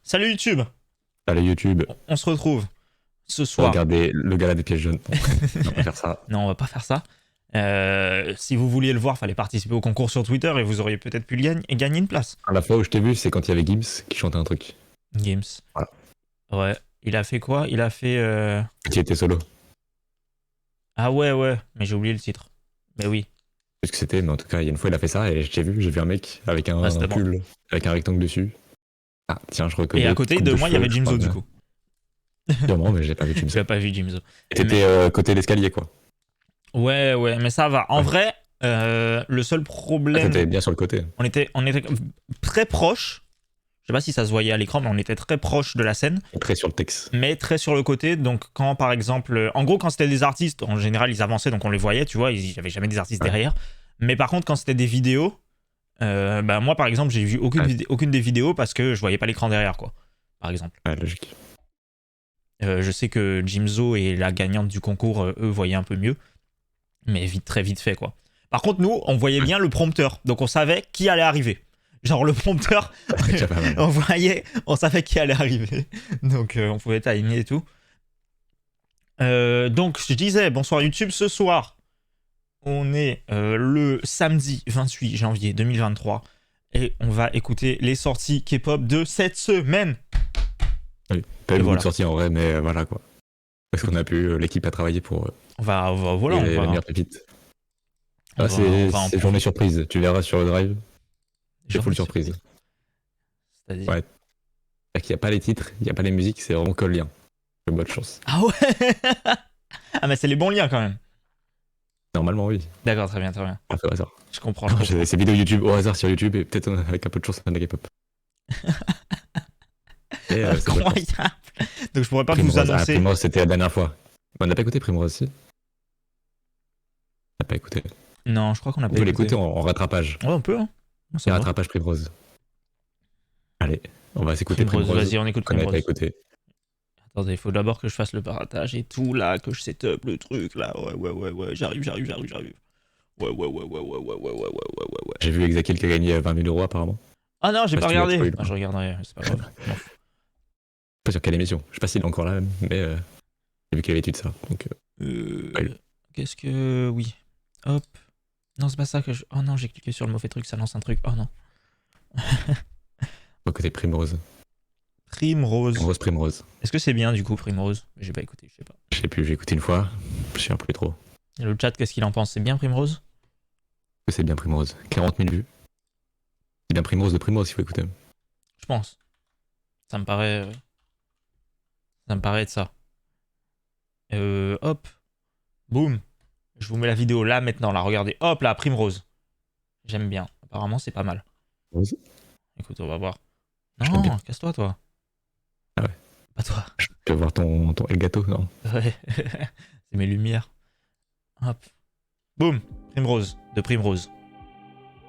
Salut YouTube, Allez YouTube, on se retrouve ce soir. regardez le gala des pièges jaunes. Non, on va pas faire ça. Non, on va pas faire ça. Si vous vouliez le voir, fallait participer au concours sur Twitter et vous auriez peut-être pu le gagner et gagner une place. La fois où je t'ai vu, c'est quand il y avait Gims qui chantait un truc. Games. Voilà. Ouais. Il a fait quoi? Il a fait. Qui était solo. Ah ouais, mais j'ai oublié le titre. Mais oui. Je sais ce que c'était, mais en tout cas, il y a une fois, il a fait ça et j'ai vu un mec avec un, Ah, c'était bon. pull, avec un rectangle dessus. Ah, tiens, je reconnais. Et à côté coupe de moi, il y cheveux, avait je Jimzo crois du bien. coup. Sûrement, mais j'ai pas vu Gims. Tu l'as pas vu Jimzo. Et t'étais côté l'escalier, quoi. Ouais, mais ça va. En Ouais. vrai, le seul Ah, problème. t'étais bien sur le côté. On était très proche. Je sais pas si ça se voyait à l'écran, mais on était très proche de la scène. Très sur le texte. Mais très sur le côté. Donc, quand par exemple, en gros, quand c'était des artistes, en général, ils avançaient, donc on les voyait, tu vois, il n'y avait jamais des artistes Ouais. derrière. Mais par contre, quand c'était des vidéos, bah, moi par exemple, j'ai vu aucune des vidéos parce que je voyais pas l'écran derrière, quoi. Par exemple. Ouais, logique. Je sais que Jimzo et la gagnante du concours, eux, voyaient un peu mieux. Mais très vite fait, quoi. Par contre, nous, on voyait bien le prompteur. Donc, on savait qui allait arriver. Genre, le prompteur, C'est déjà pas mal. on savait qui allait arriver. Donc, on pouvait timer et tout. Donc, je disais, bonsoir YouTube, ce soir, on est le samedi 28 janvier 2023 et on va écouter les sorties K-pop de cette semaine. Oui. Pas eu Et beaucoup voilà. de sorties en vrai, mais voilà quoi. Parce qu'on a pu, l'équipe a travaillé pour Voilà, les meilleures pépites. Ah, on va en c'est journée profiter. surprise. Tu verras sur le drive. C'est full surprise. C'est-à-dire... Ouais. C'est-à-dire qu'il n'y a pas les titres, il n'y a pas les musiques, c'est vraiment que le lien. Bonne chance. Ah ouais. Ah, mais c'est les bons liens quand même. Normalement, oui. D'accord, très bien. On fait au hasard. Je comprends. Je comprends. J'ai ces vidéos YouTube au hasard sur YouTube et peut-être avec un peu de chance, on a de la K-pop. Et c'est bonne chance. Incroyable. Donc, je pourrais pas vous Primrose, annoncer. Primrose, c'était la dernière fois. On n'a pas écouté Primrose aussi. On n'a pas écouté. Non, je crois qu'on a On pas peut écouté. l'écouter en rattrapage. Ouais, on peut, hein. Non, ça C'est va. rattrapage Primrose. Allez, on va s'écouter Primrose, Primrose. vas-y, on écoute Qu'on n'avait pas Primrose. écouté. Attendez, il faut d'abord que je fasse le piratage et tout, là, que je setup le truc, là. Ouais, j'arrive. Ouais. J'ai vu Exakil qui a gagné 20 000 euros apparemment. Ah non, j'ai Pas pas si tu l'as regardé. spoilé, Ah, je regarderai, c'est pas grave. Je m'en fous. Pas sur quelle émission. Je sais pas s'il est encore là même, mais j'ai vu qu'il avait étudié ça. Donc, ouais. Qu'est-ce que... Oui. Hop. Non, c'est pas ça que je... Oh non, j'ai cliqué sur le mauvais truc, ça lance un truc. Oh non. Au côté Primrose. Primrose. Primrose. Est-ce que c'est bien, du coup, Primrose? J'ai pas écouté, je sais pas. Je sais plus, j'ai écouté une fois. Je sais un peu trop. Et le chat, qu'est-ce qu'il en pense? C'est bien, Primrose? C'est bien Primrose. 40 000 vues. C'est bien Primrose de Primrose, il faut écouter. Je pense. Ça me paraît... Ça me paraît être ça. Hop. Boum. Je vous mets la vidéo là, maintenant, là, regardez. Hop, là, Primrose. J'aime bien. Apparemment, c'est pas mal. Primrose. Écoute, on va voir. Je Non, t'aime bien. casse-toi, toi. Ah ouais. Pas toi. Je peux voir ton Elgato, non? Ouais. C'est mes lumières. Hop. Boum. Primrose. De Primrose.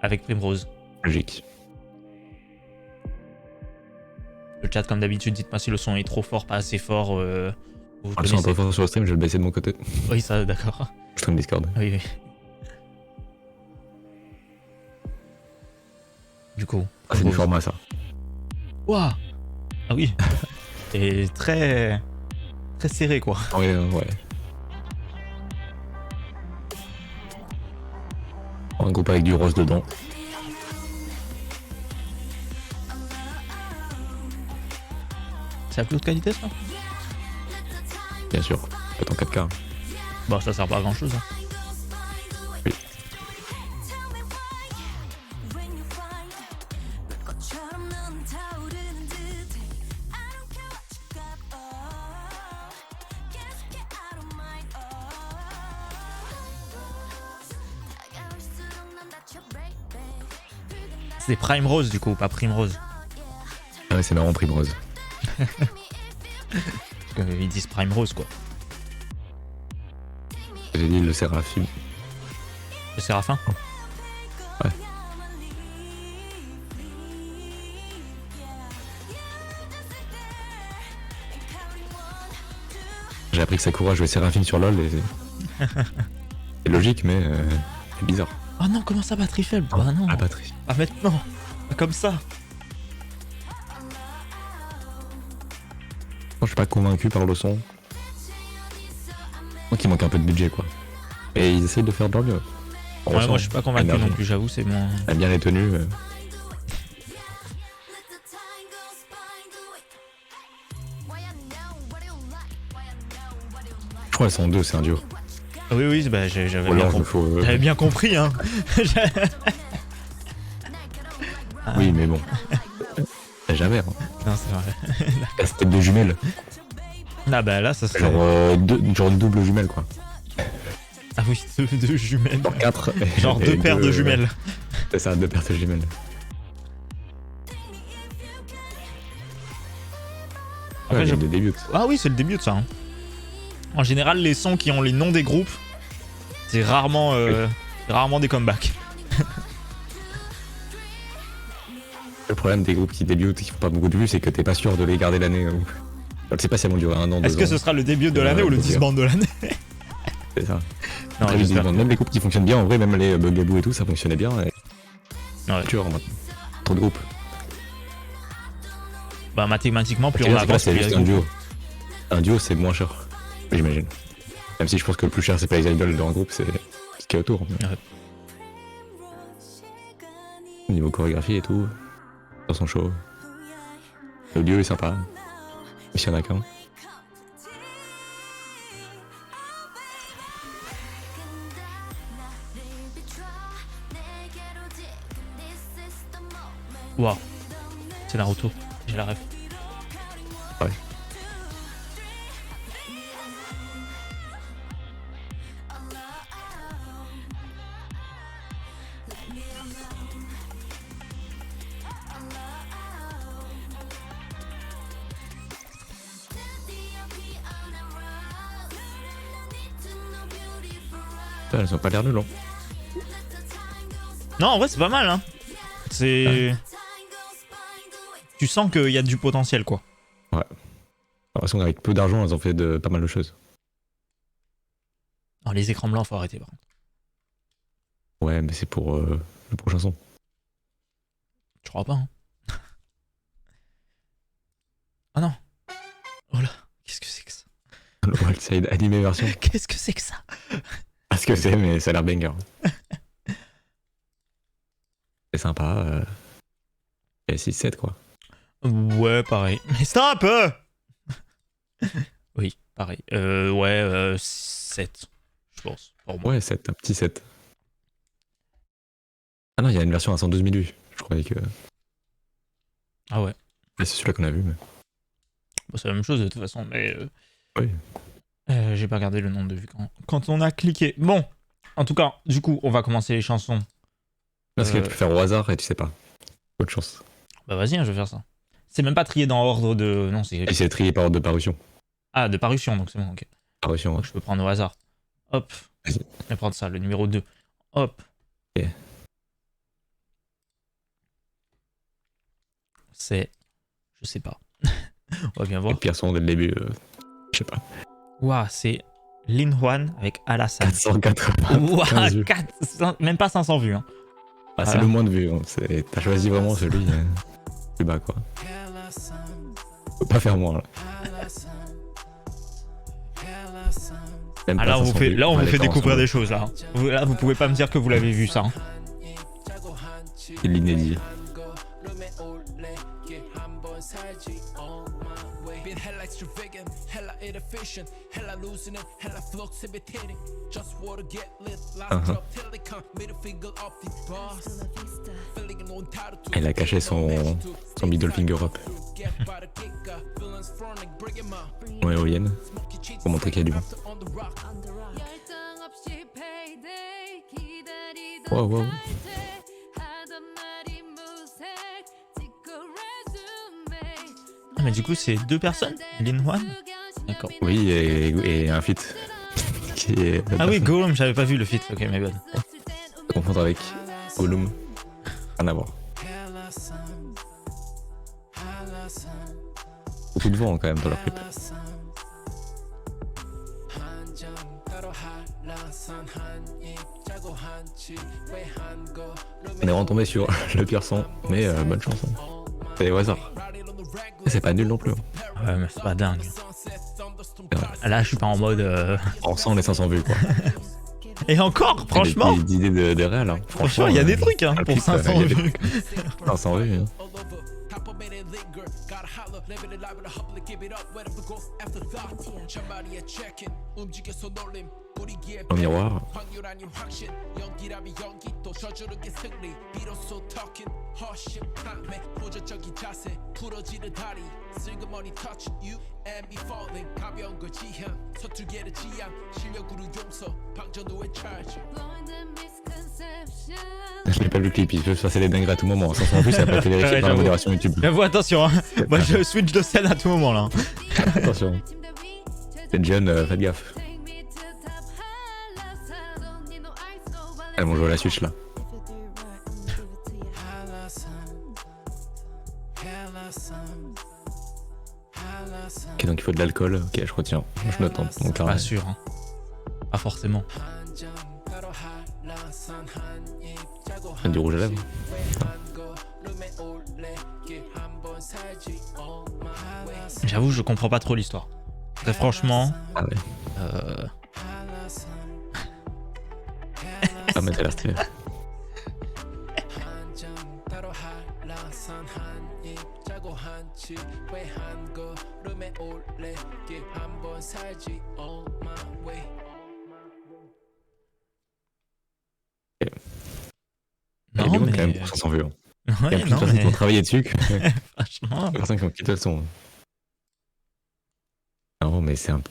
Avec Primrose. Logique. Le chat, comme d'habitude, dites-moi si le son est trop fort, pas assez fort. Vous Le son un connaissez. peu fort sur le stream, je vais le baisser de mon côté. Oui, ça, d'accord. Stream Discord. Oui. Du coup. Ah, c'est du Primrose. format ça. Ouah. Ah oui. Et très... Très serré, quoi. Ouais. Un groupe avec du rose dedans. C'est la plus haute qualité, ça? Bien sûr. Peut-être en 4K. Bah, ça sert pas à grand-chose. Hein. Oui. C'est Primrose, du coup, pas Primrose. Ah ouais, c'est marrant Primrose. Parce qu'ils disent Primrose, quoi. J'ai dit le Séraphim. Le Séraphin. Ouais. J'ai appris que Sakura jouait Séraphim sur LoL et c'est logique mais c'est bizarre. Oh non, comment ça, batterie faible? Bah non. La batterie. Ah maintenant. Pas comme ça. je suis pas convaincu par le son. Donc il manque un peu de budget quoi. Et ils essayent de faire de leur mieux. Ouais, moi je suis pas convaincu non plus, j'avoue, c'est moins. J'aime bien les tenues. Je crois qu'elles sont en deux, c'est un duo. Oui, oui, bah, j'avais Ou bien, alors, j'avais bien compris, hein. Oui, mais bon. Jamais. Hein. Non, c'est vrai. La tête de jumelles. Ah bah là, ça serait. Genre double jumelle quoi. Ah oui, deux jumelles. Genre 4. Genre deux paires de jumelles. C'est ça, 2 paires de jumelles. Après, Ouais, des débuts. Ah oui, c'est le début de ça. Hein. En général, les sons qui ont les noms des groupes, c'est rarement, rarement des comebacks. Le problème des groupes qui débutent, qui font pas beaucoup de vues, c'est que t'es pas sûr de les garder l'année. Je sais pas si elles vont durer 1 an, 2 ans. Est-ce que ce sera le début de l'année ou le disband de l'année? C'est ça. Non, Très vite, même les groupes qui fonctionnent bien, en vrai, même les Bugaboo et tout, ça fonctionnait bien. Et... Ouais. Tu vois, trop de groupes. Bah mathématiquement, plus Okay, on là, avance, c'est plus il y a juste de un groupes. duo. Un duo, c'est moins cher, j'imagine. Même si je pense que le plus cher, c'est pas les idoles dans un groupe, c'est ce qu'il y a autour. Mais... Ouais. Niveau chorégraphie et tout, dans son show. Le duo est sympa. Même s'il y en a qu'un. Waouh, c'est Naruto, j'ai la ref. Ouais. Elles ont pas l'air nul, hein. Non, en vrai, c'est pas mal, hein. C'est... Tu sens qu'il y a du potentiel, quoi. Ouais. J'ai l'impression qu'avec peu d'argent, elles ont fait pas mal de choses. Oh, les écrans blancs, faut arrêter, par contre. Ouais, mais c'est pour le prochain son. Je crois pas, hein. Oh non. Oh là, qu'est-ce que c'est que ça? Le Wildside animé version. Qu'est-ce que c'est que ça? Pas ce que c'est, mais ça a l'air banger. C'est sympa. Et 6-7 quoi. Ouais, pareil. Mais stop! Oui, pareil. Ouais, 7, je pense, pour moi. Ouais, 7, un petit 7. Ah non, il y a une version à 112 000 vues. Je croyais que... Ah ouais. C'est celui-là qu'on a vu, mais... Bon, c'est la même chose de toute façon, mais... Oui. J'ai pas regardé le nombre de vues quand on a cliqué. Bon, en tout cas, du coup, on va commencer les chansons. Parce que tu peux faire au hasard et tu sais pas. Autre chance. Bah vas-y, hein, je vais faire ça. C'est même pas trié dans ordre de... Non, c'est... Et c'est trié par ordre de parution. Ah, de parution, donc c'est bon, ok. Parution, ouais. Donc je peux prendre au hasard. Hop. Vas-y. Je vais prendre ça, le numéro 2. Hop. Ok. C'est... Je sais pas. On va bien voir. Le pire son dès le début, je sais pas. Waouh, c'est Lin Juan avec Alassane. 480. Waouh, 400... même pas 500 vues. Hein. Ah, Voilà. c'est le moins de vues. Hein. T'as choisi vraiment celui plus bas, quoi. Faut pas faire moins, là. Même Ah, pas là, on 500 vous vues. fait Allez, découvrir ensemble. des choses, là. Là, vous pouvez pas me dire que vous l'avez vu, ça. Hein. C'est l'inédit. Elle a caché son middle finger up. En éolienne. Pour montrer qu'il y a du vent. Wow, wow. Ah, mais du coup, c'est 2 personnes Lin Juan. D'accord. Oui, et un feat. Qui est Ah oui, Gollum, j'avais pas vu le feat. Ok, my bad. à confondre avec Gollum. Rien à voir. Beaucoup de vent quand même dans leur clip. On est retombé sur le pire son, mais bonne chanson. C'est au hasard. Et c'est pas nul non plus. Hein. Ouais, mais c'est pas dingue. Ouais. Là, je suis pas en mode. On sent les 500 vues, quoi. Et encore, franchement, Des idées de réel, hein. franchement, il y a des trucs hein, le pour clip, 500 il y a des vues. trucs. 500 vues, hein. Au miroir. Je l'ai pas vu le clip, il peut se passer des dingueries à tout moment. 500 vues, ça n'a pas été vérifié Ouais, par la j'avoue. modération YouTube. J'avoue, attention, hein. Moi je switch de scène à tout moment là. Attention. C'est jeune, faites gaffe. Elles vont jouer à la Switch là. Ok, donc il faut de l'alcool. Ok, je retiens. Je note en mon carnet. Pas sûr, hein. Pas forcément. Du rouge à lèvres. J'avoue, je comprends pas trop l'histoire. Très franchement. Ah ouais. Euh... Ah, mais t'as l'air stylé. Non, Il est bon mais. quand même pour 500 vues. Hein. Il y a Ouais, plus de non, personnes qui mais. ont travaillé dessus que Franchement. de personnes qui ont quitté le son. Non, mais c'est un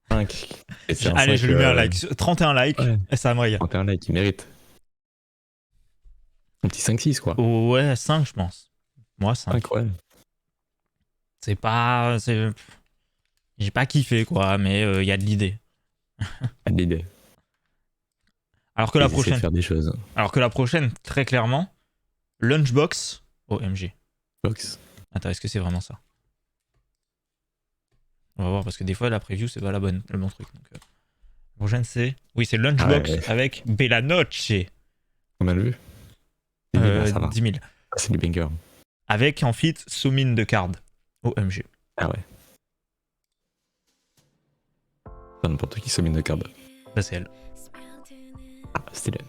5. Et c'est un Allez, 5, je lui mets un like. 31 likes, ouais. et ça me regarde. 31 likes, il mérite. Un petit 5-6 quoi. Ouais, 5, je pense. Moi, 5. Incroyable. C'est pas. J'ai pas kiffé, quoi, mais il y a de l'idée. Pas d'idée. Alors que la Ils essaient de prochaine. faire des choses. Alors que la prochaine, très clairement, Lunchbox. OMG. Box. Attends, est-ce que c'est vraiment ça? On va voir, parce que des fois, la preview, c'est pas le bon truc. Donc, la prochaine, c'est. Oui, c'est Lunchbox Ah ouais. avec Bella Noche. Combien de vues 10 000, ça va. 10 000. Ah, c'est du banger. Avec en fit Soumine de Card. OMG. Ah ouais. Pas n'importe qui se mine de card. Bah, c'est elle. Ah, stylé.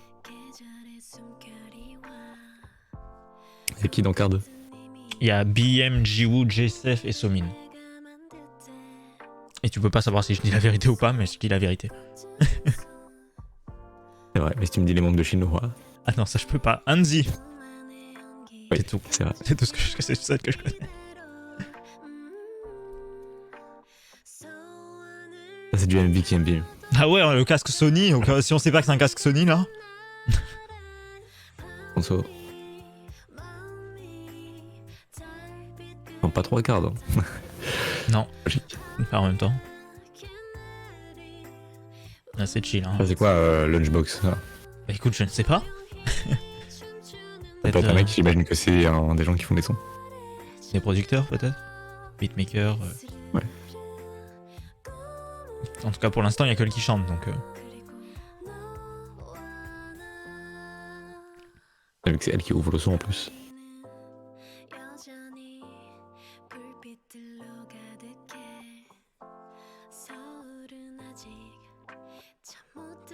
Et qui dans card? Il y a BM, Jiwoo, JSF et Somin. Et tu peux pas savoir si je dis la vérité ou pas, mais je dis la vérité. C'est vrai, mais si tu me dis les membres de chinois. Ah non, ça je peux pas. Anzi. Oui, C'est tout. C'est vrai. C'est tout ce que c'est ça que je connais. Ça, c'est du MV qui aime bien. Ah ouais, le casque Sony. Donc, si on sait pas que c'est un casque Sony là. Conso. Non, pas trop à card. Hein. Non. Logique. Enfin, en même temps. Là, c'est chill. Hein. Ça, c'est quoi Lunchbox là? Bah écoute, je ne sais pas. Ça peut être un mec, j'imagine que c'est des gens qui font des sons. Des producteurs peut-être. Beatmaker. Ouais. En tout cas, pour l'instant, il y a que elle qui chante donc. Vu que c'est elle qui ouvre le son en plus.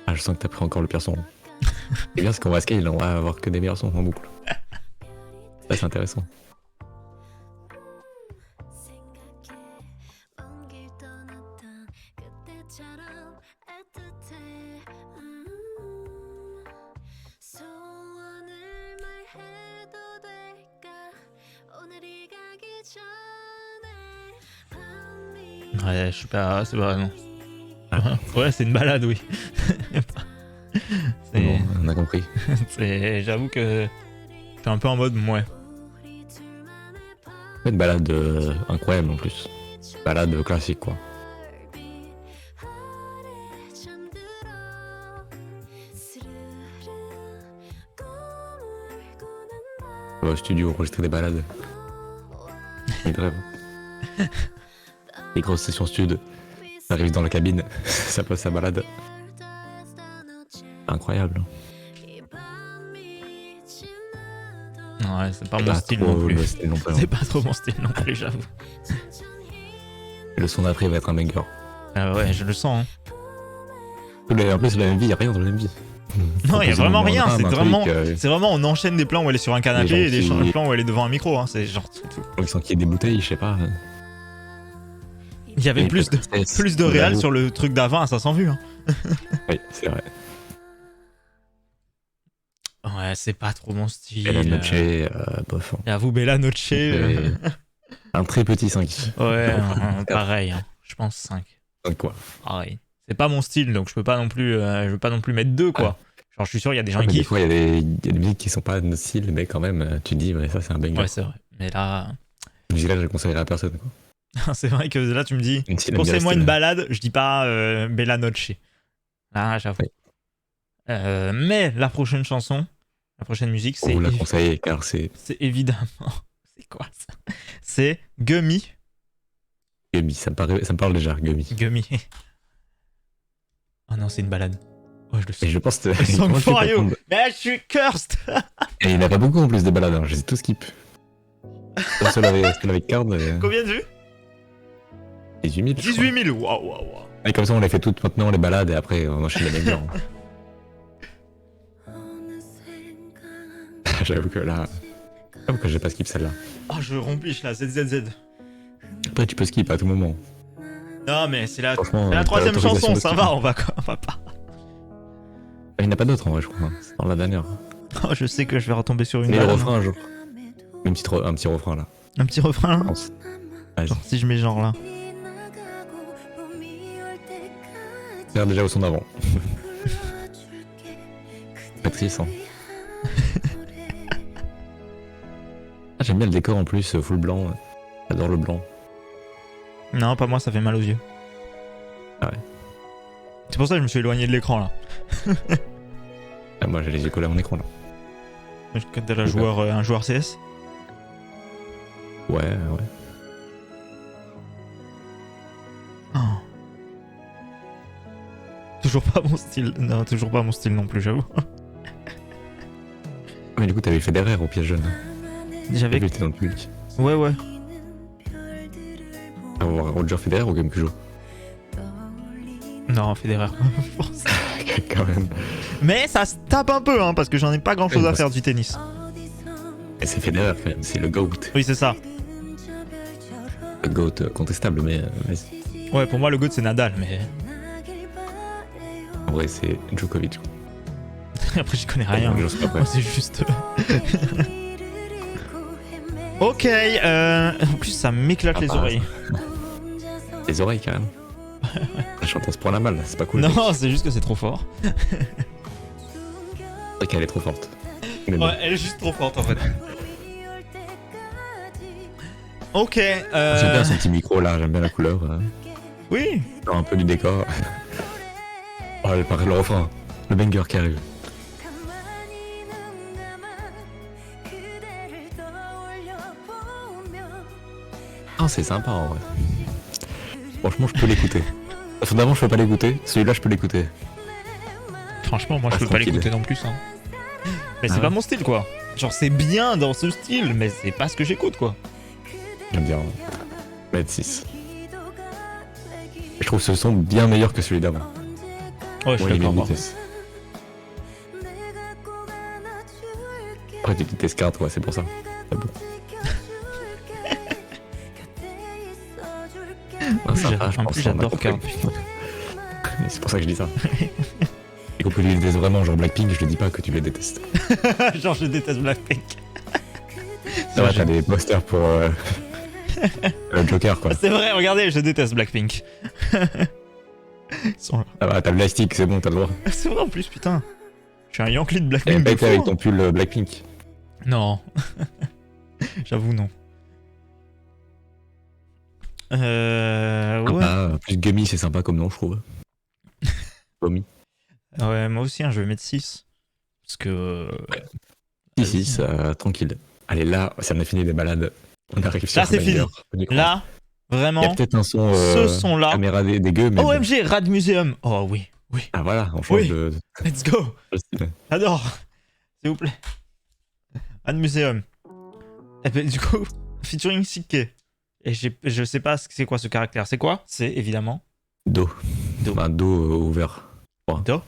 Ah, je sens que t'as pris encore le pire son. C'est bien, parce qu'on va scale, on va avoir que des meilleurs sons en boucle. Ça, c'est intéressant. Ouais, je suis pas. C'est pas. Non. Ah. Ouais, c'est une balade, oui. C'est bon, on a compris. J'avoue que. Je suis un peu en mode, ouais. Une balade incroyable en plus. Balade classique quoi. On va au studio enregistrer des balades. Mes rêves. Les grosses sessions stud. Ça arrive dans la cabine, ça passe sa balade. Incroyable. Ouais, c'est pas mon Pas style trop non plus. le style non plus, hein. C'est pas trop mon style non plus, j'avoue. Et le son d'après va être un banger. Ouais, je le sens. Hein. En plus, la même vie, y a rien dans la même vie. Non, il y a vraiment rien. C'est vraiment, Truc, c'est vraiment, on enchaîne des plans où elle est sur un canapé et des plans où elle est devant un micro. Hein. C'est genre tout. sans qu'il y ait des bouteilles, je sais pas. Il y avait plus de réal sur le truc d'avant à 500 vues. Hein. Oui, c'est vrai. Ouais, c'est pas trop mon style. Bella Noche, bof. Et à vous, Bella Noche. Un très petit 5. Ouais, pareil. Hein. Je pense 5. Donc quoi. Pareil. C'est pas mon style, donc je peux pas non plus, mettre 2 quoi. Genre, je suis sûr, il y a des gens qui kiffent. Des fois, il y a des musiques qui sont pas de notre style, mais quand même, tu te dis, ouais, ça c'est un banger. Ouais, c'est vrai. Mais là. Cette musique-là, je la conseillerais à personne. Quoi. C'est vrai que là, tu me dis, conseille-moi une balade, je dis pas Bella Noche. Là, j'avoue. Oui. Mais la prochaine chanson, la prochaine musique, c'est. Vous la conseillez, car c'est. C'est évidemment. C'est quoi ça? C'est Gummy. Gummy, ça me parle déjà, Gummy. Gummy. Oh non, c'est une balade. Ouais, je le sais. Et je pense que. Song for you. Mais je suis cursed. Et il n'y en a pas beaucoup en plus de balades, hein. Je les ai tous skip. Celle avec Card. Combien de vues? 18 000. 18 000. Waouh. Et comme ça, on les fait toutes maintenant, les balades, et après, on enchaîne les bangers. J'avoue que là. Pourquoi j'ai pas skip celle-là? Oh, je rompiche là, ZZZ. Après, tu peux skip à tout moment. Non, mais c'est la Franchement, troisième t'as chanson, l'autorisation ça de va, on va pas. Il n'y en a pas d'autres en vrai, je crois. C'est dans la dernière. Oh, je sais que je vais retomber sur une Et le balade. refrain un jour. Un petit refrain là. Un petit refrain là. Vas-y. Genre, si je mets genre là. Regarde déjà au son d'avant. Pas triste, hein. Ah, j'aime bien le décor en plus, full blanc. J'adore le blanc. Non, pas moi, ça fait mal aux yeux. Ah ouais. C'est pour ça que je me suis éloigné de l'écran là. Ah, moi j'ai les yeux collés à mon écran là. Quand t'es un joueur CS. Ouais. Oh. Toujours pas mon style. Non, toujours pas mon style non plus, j'avoue. Mais du coup, t'avais fait Federer au piège jeune. J'avais. T'étais dans le public. Ouais. Ah, on va voir Roger Federer ou Game Cujo. Non, Federer. Quand même. Mais ça se tape un peu, hein, parce que j'en ai pas grand chose à faire du tennis. Et c'est Federer quand même, c'est le GOAT. Oui, c'est ça. Le GOAT contestable, mais vas-y. Ouais, pour moi, le GOAT c'est Nadal, mais. En vrai, c'est Djokovic. Après, j'y connais rien. Je sais pas après. Moi, c'est juste. Ok, en plus, ça m'éclate les oreilles. Les oreilles, quand même. La chanteuse prend la balle, c'est pas cool. Non, c'est juste que c'est trop fort. C'est vrai qu'elle est trop forte. Mais bon. Ouais, elle est juste trop forte en fait. Ok, J'aime bien son petit micro là, j'aime bien la couleur. Oui. Un peu du décor. Oh, le refrain, le banger qui arrive. Ah, c'est sympa en vrai. Franchement, je peux l'écouter. Fondamentalement, je peux pas l'écouter. Celui-là, je peux l'écouter. Franchement, moi je peux pas tranquille. l'écouter non plus. Hein. Mais c'est Ah pas ouais. mon style quoi. Genre, c'est bien dans ce style, mais c'est pas ce que j'écoute quoi. J'aime bien. Mettre 6. Je trouve ce son bien meilleur que celui d'avant. Ouais, je Bon, suis il met d'accord. une moi. vitesse. Après, des petites escartes, ouais, c'est pour ça. C'est beau. En plus, sympa, en plus, j'adore Card. C'est pour ça que je dis ça. Et qu'on peut les détester vraiment, genre Blackpink, je le dis pas que tu les détestes. Genre, je déteste Blackpink. Ça va, t'as des posters pour le Joker, quoi. C'est vrai, regardez, je déteste Blackpink. Ils sont là. Ça va, t'as le plastique, c'est bon, t'as le droit. C'est vrai en plus, putain. Je suis un Yankee de Et Blackpink. pas de été fou, avec hein. ton pull Blackpink. Non. J'avoue, non. Ouais. Ah, plus Gummy, c'est sympa comme nom, je trouve. Gummy. Ouais, moi aussi, hein, je vais mettre 6. Parce que. Si, ça, tranquille. Allez, là, ça en a fini des balades. On arrive sur Là, c'est un banger. fini. Là, Il y a vraiment. peut-être un son Ce son-là. caméra dégueu, mais bon. OMG, Rad Museum. Oh oui, oui. Ah voilà, on change Oui. de Let's go. style. J'adore. S'il vous plaît. Rad Museum. Et ben, du coup, featuring Sikke. Et je sais pas c'est quoi ce caractère. C'est quoi? C'est évidemment Do. Do. Bah, Do ouvert. Ouais. Do.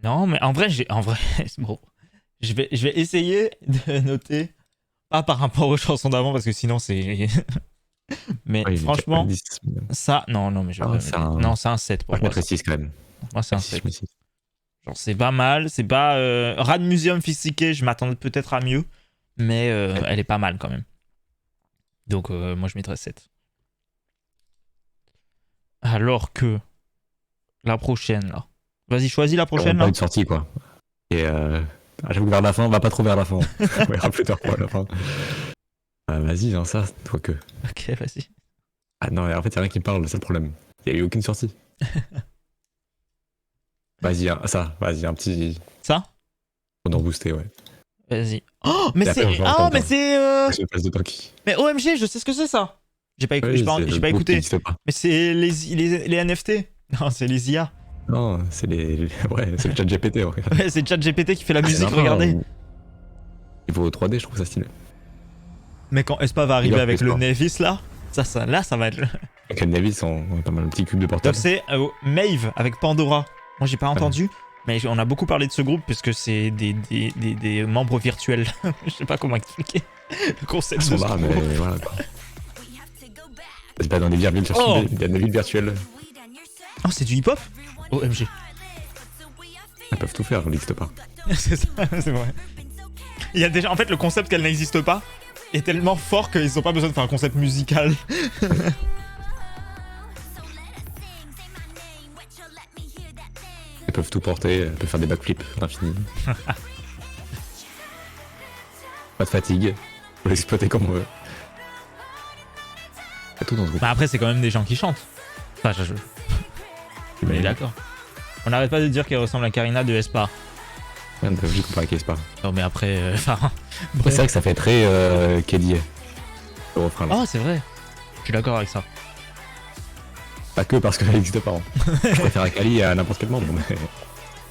Non, mais en vrai, bon, je vais essayer de noter, pas par rapport aux chansons d'avant, parce que sinon c'est. Mais Ouais, il est franchement, 10. ça, non, mais je vais Ah, pas c'est mettre- un- Non, c'est un 7 pour Moi, je moi. mettrais 6 quand même. Moi, c'est un 6, 7. je mets 6. Genre, c'est pas mal, c'est pas. Rad Museum Physique, je m'attendais peut-être à mieux, mais elle est pas mal quand même. Donc, moi, je mettrais 7. Alors que la prochaine, là. Vas-y, choisis la On prochaine, pas là. eu de sortie, quoi. Et j'avoue que vers la fin, on va pas trop vers la fin. On verra plus tard, quoi, à la fin. Vas-y, hein, ça, toi que. Ok, vas-y. Ah non, en fait, y'a rien qui me parle, c'est le problème. Il y a eu aucune sortie. Vas-y, vas-y, un petit Ça? pendant boosté, ouais. Vas-y. Oh, mais Et après, c'est. on va Ah, entendre, mais hein. c'est. Je passe de temps qui. Mais OMG, je sais ce que c'est ça. J'ai pas, Oui, c'est j'ai le pas groupe qui écouté. n'existe pas. Mais c'est les NFT. Non, c'est les IA. Non, c'est ouais, c'est le chat GPT, ouais. Ouais, c'est ChatGPT qui fait la Ah, c'est musique, sympa, regardez. hein. Niveau 3D, je trouve ça stylé. Mais quand Espa va arriver Meilleur avec que le Espa. Nevis là, là, ça va être. Ok, Navis, on a pas mal un petit cube de Donc portable. c'est Maeve avec Pandora. Moi, j'ai pas entendu. Mais on a beaucoup parlé de ce groupe parce que c'est des membres virtuels. Je sais pas comment expliquer le concept Ils de sont ce là, mais groupe. voilà quoi. C'est pas dans des virtuelles sur Oh. il y a des villes virtuelles. Oh, c'est du hip-hop. OMG. Elles peuvent tout faire, elles n'existent pas. C'est ça, c'est vrai. Il y a déjà, en fait, le concept qu'elle n'existe pas est tellement fort qu'ils ont pas besoin de faire un concept musical. Elles peuvent tout porter, elles peuvent faire des backflips d'infini. Pas de fatigue, faut l'exploiter comme on veut. Il y a tout dans ce groupe. Bah après, c'est quand même des gens qui chantent. Enfin, on est d'accord. On n'arrête pas de dire qu'elle ressemble à Karina de Espa. Rien de vu comparé avec Espa. Non, mais après, enfin. C'est vrai que ça fait très Keddy. Le refrain là. Oh, c'est vrai. Je suis d'accord avec ça. Pas que parce qu'elle n'existe pas. Hein. Je préfère Akali à n'importe quel membre, mais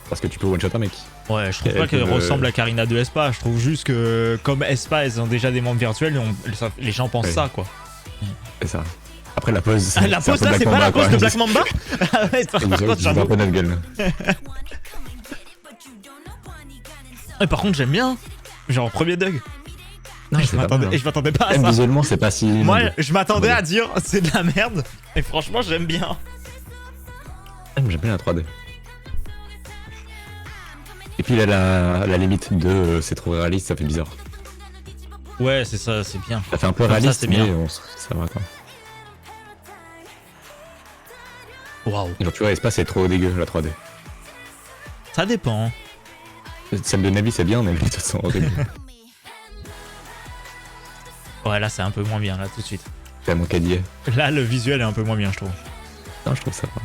parce que tu peux one-shot un mec. Ouais, je trouve pas qu'elle ressemble à Karina de Espa. Je trouve juste que comme Espa, elles ont déjà des membres virtuels, les gens pensent ça, quoi. C'est ça. Après la pause. Ah, la pause là, c'est pas la pause de Black Mamba. Ah ouais, par contre, j'ai un peu notre gueule. Et par contre, j'aime bien. Genre premier Doug. Non, je m'attendais pas à ça. Visuellement, c'est pas si. Moi, je m'attendais à dire c'est de la merde. Et franchement, j'aime bien. J'aime bien la 3D. Et puis là, la limite de c'est trop réaliste, ça fait bizarre. Ouais, c'est ça, c'est bien. Ça fait un peu réaliste, ça, mais ça va quoi. Waouh. Genre, tu vois, l'espace c'est trop dégueu, la 3D. Ça dépend. Celle de Navi, c'est bien, mais les autres sont horribles. Ouais, là, c'est un peu moins bien, là, tout de suite. C'est mon caddie. Là, le visuel est un peu moins bien, je trouve. Non, je trouve ça va.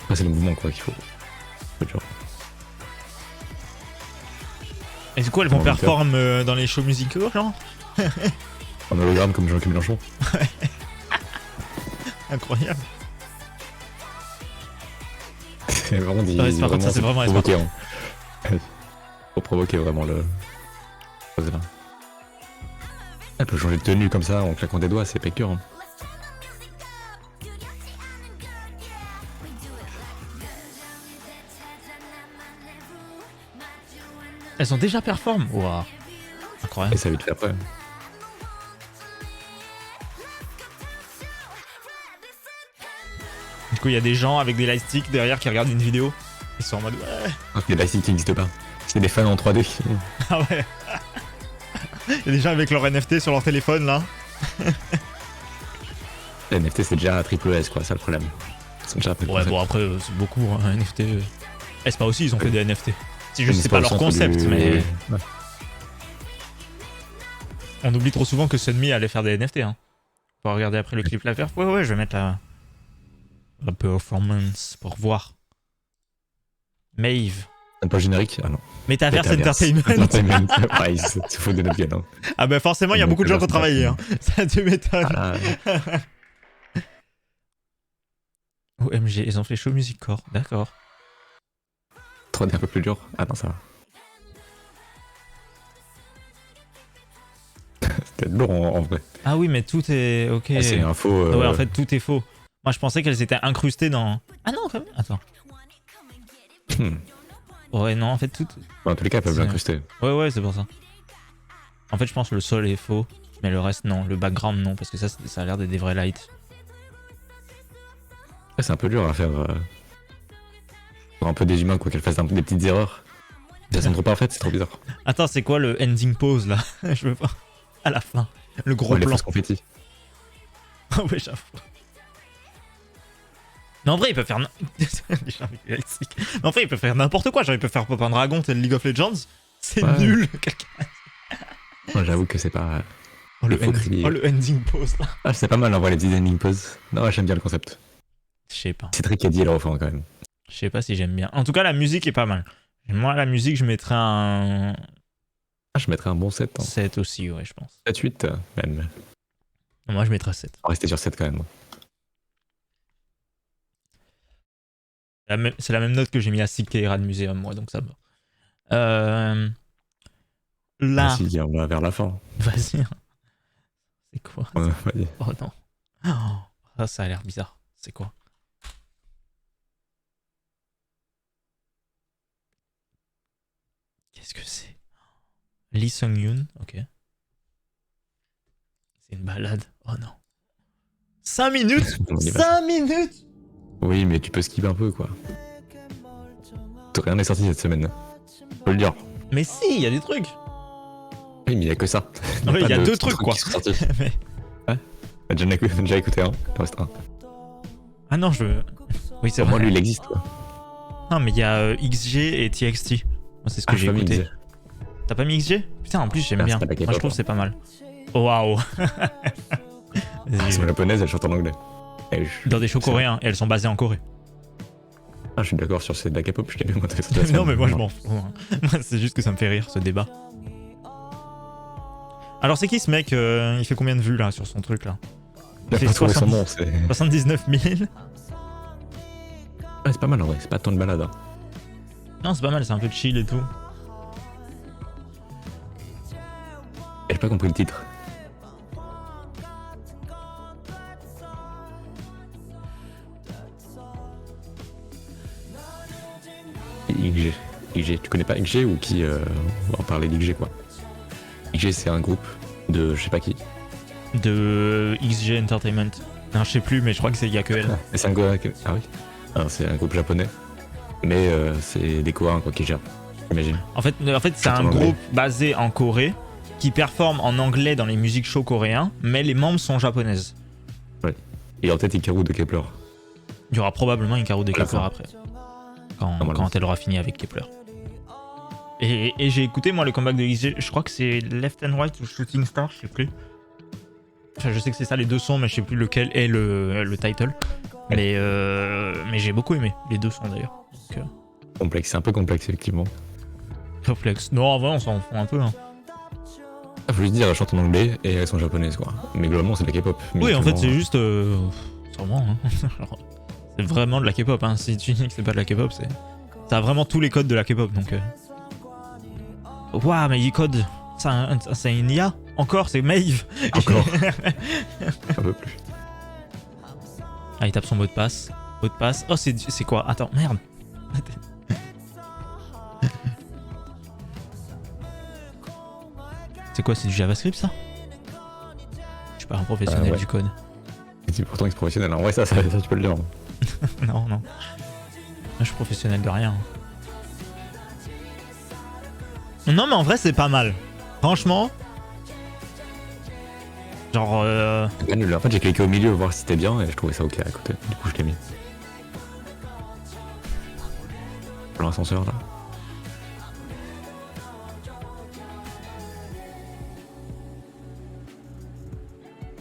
Après, c'est le mouvement, quoi, qu'il faut. Et du coup, elles vont performer dans les shows musicaux, genre? En hologramme comme Jean-Luc Mélenchon. Incroyable. C'est vraiment dit. Ouais, par contre, ça, c'est vraiment provoqué. Hein. Faut provoquer vraiment le. Là. Elle peut changer de tenue comme ça en claquant des doigts, c'est pécure. Hein. Elles ont déjà performé. Waouh. Incroyable. Et ça vite fait après. Du coup, il y a des gens avec des lightsticks derrière qui regardent une vidéo. Ils sont en mode ouais. Ah, les lightsticks qui n'existent pas. C'est des fans en 3D. Ah ouais. Il y a des gens avec leur NFT sur leur téléphone là. Les NFT c'est déjà triple S quoi, c'est le problème. Ils sont déjà ouais, bon après, c'est beaucoup hein, NFT. Espa aussi, ils ont fait des NFT. C'est juste, c'est pas leur concept, mais. Ouais. On oublie trop souvent que Sunmi allait faire des NFT. Hein. On va regarder après le clip la faire. Ouais, je vais mettre la performance pour voir. Maeve. Un peu générique? Ah non. Metaverse Entertainment. Ouais, c'est faux de notre gueule. Hein. Ah bah forcément, il y a beaucoup de gens qui ont travaillé. Hein. Ça te m'étonne. Ah OMG, ils ont fait show music core. D'accord. 3D un peu plus dur. Ah non, ça va. C'était lourd en vrai. Ah oui, mais tout est ok. Ah, c'est un faux. Ouais, en fait, tout est faux. Moi, je pensais qu'elles étaient incrustées dans. Ah non, quand même. Attends. Ouais, non, en fait, tout. Bon, en tous les cas, elles peuvent l'incruster. Ouais, c'est pour ça. En fait, je pense que le sol est faux, mais le reste, non. Le background, non, parce que ça a l'air d'être des vrais lights. Ouais, c'est un peu dur à faire. Pour un peu des humains, quoi, qu'elles fassent des petites erreurs. Ça semble trop parfait, c'est trop bizarre. Attends, c'est quoi le ending pose là? Je veux pas. À la fin. Le gros plan. Les confettis. Oh, ouais, j'avoue. Mais en vrai, il peut faire. Mais en vrai, il peut faire n'importe quoi. Genre, il peut faire Pop un Dragon tel League of Legends. C'est nul. Ouais, j'avoue que c'est pas. Le ending pose là. Ah, c'est pas mal en vrai les petits ending poses. Non, ouais, j'aime bien le concept. Je sais pas. C'est très caddie à la refond quand même. Je sais pas si j'aime bien. En tout cas, la musique est pas mal. Moi, la musique, je mettrais un. Ah, je mettrais un bon 7. Hein. 7 aussi, ouais, je pense. 7-8 même. Moi, je mettrais 7. On va rester sur 7 quand même. C'est la même note que j'ai mis à Sick et Rad Museum, moi, donc ça va. Là. Vas-y, on va vers la fin. Vas-y. C'est quoi vas-y. Oh non. Oh, ça a l'air bizarre. C'est quoi? Qu'est-ce que c'est? Lee Sung-yoon, ok. C'est une balade. Oh non. 5 minutes 5 minutes. Oui, mais tu peux skipper un peu, quoi. Rien n'est sorti cette semaine. Faut le dire. Mais si, il y a des trucs. Oui, mais il y a que ça. Oui, il y a 2 trucs, quoi. Mais... Ouais. J'ai déjà écouté un. Il reste un. Ah non, oui, c'est vrai. Moi, lui, il existe, quoi. Non, mais il y a XG et TXT. Moi, c'est ce que j'ai écouté. T'as pas mis XG? Putain, en plus, j'aime bien. Moi, je trouve que c'est pas mal. Oh, waouh. Elles sont japonaises, elles chantent en anglais. Dans des shows coréens, et elles sont basées en Corée. Ah, je suis d'accord sur c'est de la K-pop, je t'avais montré ça. Non, mais moi, je m'en fous. Hein. C'est juste que ça me fait rire, ce débat. Alors, c'est qui ce mec Il fait combien de vues, là, sur son truc, là? Il a pas trouvé son nom, c'est... 79 000. Ouais, c'est pas mal en vrai, c'est pas tant de balade. Hein. Non, c'est pas mal, c'est un peu chill et tout. Et j'ai pas compris le titre. XG. XG. Tu connais pas XG ou qui on va en parler d'XG quoi. XG c'est un groupe de je sais pas qui. De XG Entertainment. Non, je sais plus, mais je crois que y a que elle. C'est un groupe. Ah oui. Ah, c'est un groupe japonais. Mais c'est des Coréens quoi qui gèrent. J'imagine. En fait c'est un groupe basé en Corée qui performe en anglais dans les musiques shows coréens, mais les membres sont japonaises. Ouais. Et en tête Hikaru de Kepler. Il y aura probablement Hikaru de Kepler après. Quand elle aura fini avec Kepler. Et j'ai écouté moi le comeback de XG, je crois que c'est Left and Right ou Shooting Star, je sais plus. Enfin, je sais que c'est ça les deux sons, mais je sais plus lequel est le title. Mais j'ai beaucoup aimé, les deux sons d'ailleurs. Donc, complexe, c'est un peu complexe effectivement. complexe. Non, en vrai on s'en fout un peu. Hein. Ah, faut juste dire, elles chantent en anglais et elles sont japonaises quoi. Mais globalement c'est de la K-pop. Oui, en fait c'est juste... sûrement, hein. C'est vraiment de la K-pop, hein. Si tu dis que c'est pas de la K-pop, c'est... Ça a vraiment tous les codes de la K-pop, donc... Waouh, mais il code... C'est une IA. Encore, c'est Maeve. Encore. Un peu plus. Ah, il tape son mot de passe. Mot de passe. Oh, c'est quoi? Attends, merde. C'est quoi? C'est du JavaScript, ça? Je suis pas un professionnel ouais. du code. Et pourtant, il est professionnel. En vrai, ça, tu peux le dire. Non. Moi, je suis professionnel de rien. Non, mais en vrai, c'est pas mal. Franchement. Genre. C'est pas nul. En fait, j'ai cliqué au milieu voir si c'était bien et je trouvais ça ok à côté. Du coup, je l'ai mis. Pour l'ascenseur là.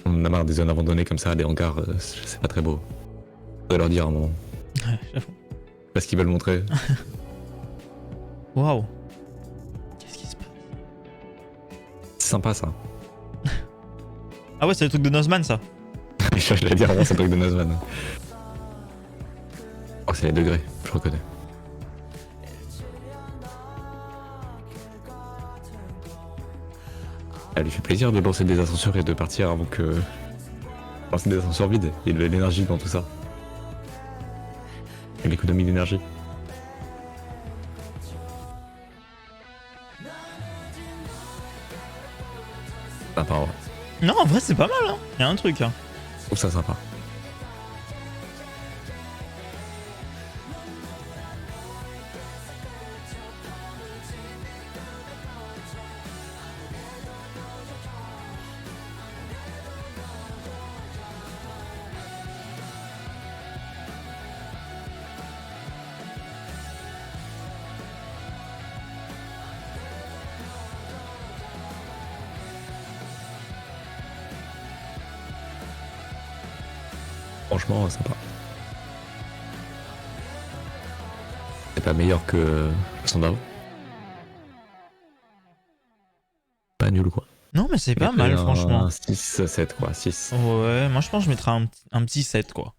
On a marre des zones abandonnées comme ça, des hangars, c'est pas très beau. Faudrait leur dire à un moment. Ouais, j'avoue. Parce qu'ils veulent montrer. Waouh. Qu'est-ce qui se passe? C'est sympa ça. Ah ouais, c'est le truc de Nozman, ça. Je l'allais dire avant, c'est un truc de Nozman. Oh, c'est les degrés, je reconnais. Elle lui fait plaisir de lancer des ascenseurs et de partir avant que... lancer des ascenseurs vides. Il y a de l'énergie dans tout ça. Et l'économie d'énergie. Sympa, ouais. Non, en vrai, c'est pas mal, hein. Il y a un truc, hein. Je trouve ça sympa. Franchement, sympa. C'est pas meilleur que le son d'avant. Pas nul quoi. Non, mais c'est pas mal, franchement. 6, 7 quoi, 6. Ouais, moi je pense que je mettrais un petit 7, quoi.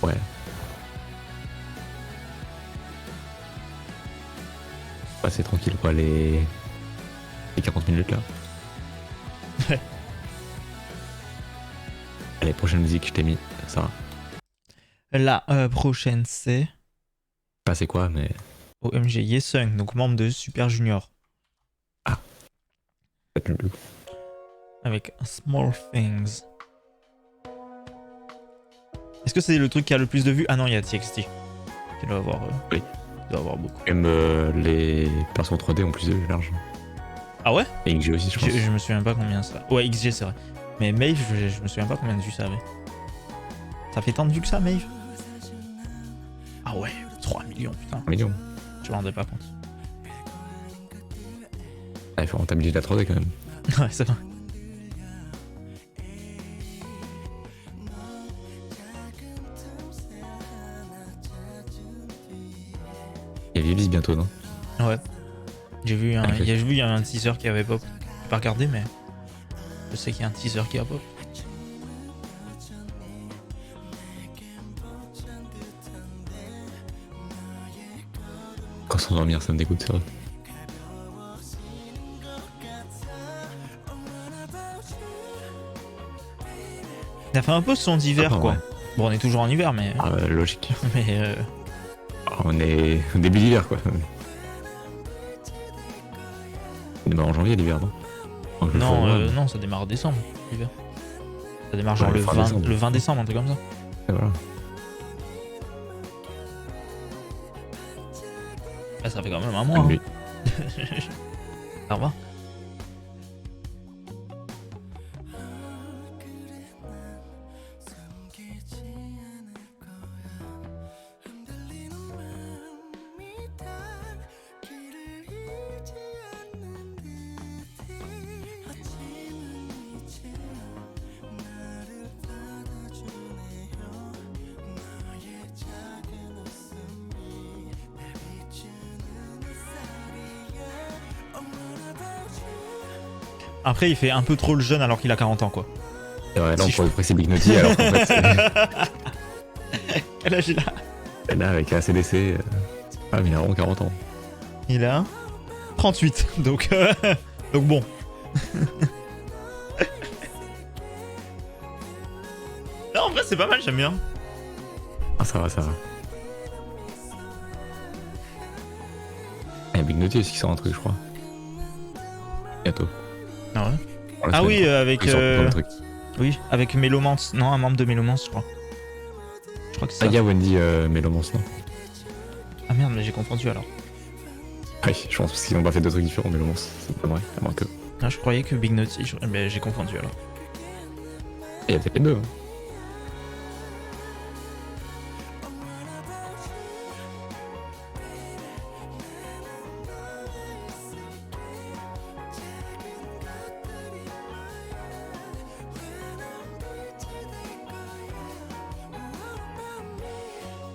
Ouais. Ouais, c'est tranquille quoi, les 40 minutes là. Ouais. Allez, prochaine musique, je t'ai mis, ça va. La prochaine, c'est Pas c'est quoi, mais... OMG Yesung, donc membre de Super Junior. Ah. Peut-être nul. Avec Small Things. Est-ce que c'est le truc qui a le plus de vues? Ah non, il y a TXT. Qui doit avoir... Oui. Il doit avoir beaucoup. Même les personnes 3D ont plus de vues large. Ah ouais? Et XG aussi, je pense. Je me souviens pas combien ça... Ouais, XG, c'est vrai. Mais Maeve, je me souviens pas combien de vues ça avait. Ça fait tant de vues que ça, Maeve? Ah ouais, 3 millions, putain. 3 millions. Je m'en rendais pas compte. Ah, il faut rentabiliser la 3D quand même. Ouais, c'est vrai. Il y a Vivis bientôt, non? Ouais. J'ai vu un, Ok. il y a un teaser qui avait pop. J'ai pas regardé, mais je sais qu'il y a un teaser qui a pop. Quand s'endormir, ça me dégoûte, c'est vrai. Ça fait un peu son d'hiver, Ah, quoi. ouais. Bon, on est toujours en hiver, mais. Ah, logique. mais On est au début d'hiver, quoi. On démarre en janvier, l'hiver, non? Donc, le non, jour, non, ça démarre en décembre, l'hiver. Ça démarre genre Ouais, le fin 20, décembre. le 20 décembre, un truc comme ça. et voilà. Ah, ça fait quand même un mois. Oui. Hein. Ça va. Après, il fait un peu trop le jeune alors qu'il a 40 ans, quoi. Et ouais, là, on Si pourrait presser Big Naughty, alors qu'en fait, Quel âge il a? c'est là, avec ACDC. Ah, mais il a vraiment 40 ans. Il a 38, donc donc bon. Non, en vrai, c'est pas mal, j'aime bien. Ah, ça va, ça va. Et Big Naughty aussi qui sort un truc, je crois. Bientôt. Ah ouais. Dans la Ah semaine, oui, quoi. avec Ils sortent plein de trucs. oui, avec Mélomance. Non, un membre de Mélomance, je crois. Je crois que c'est Ah, ça. il y a Wendy Mélomance, non? Ah merde, mais j'ai confondu alors. Oui, je pense parce qu'ils ont pas fait deux trucs différents, Mélomance. C'est pas vrai, à moins que. Ah, je croyais que Big Naughty. Mais j'ai confondu alors. Et il y avait les deux. Hein.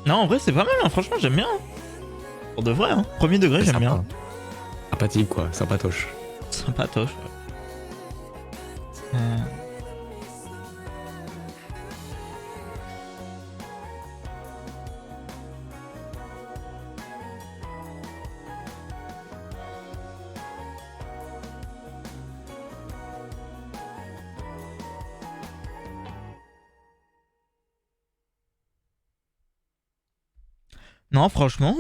Non, en vrai, c'est pas mal, hein. Franchement, j'aime bien. Hein. Pour de vrai, hein. Premier degré, C'est j'aime sympa. bien. Sympathique, quoi, sympatoche. Sympatoche. Euh, Non, franchement,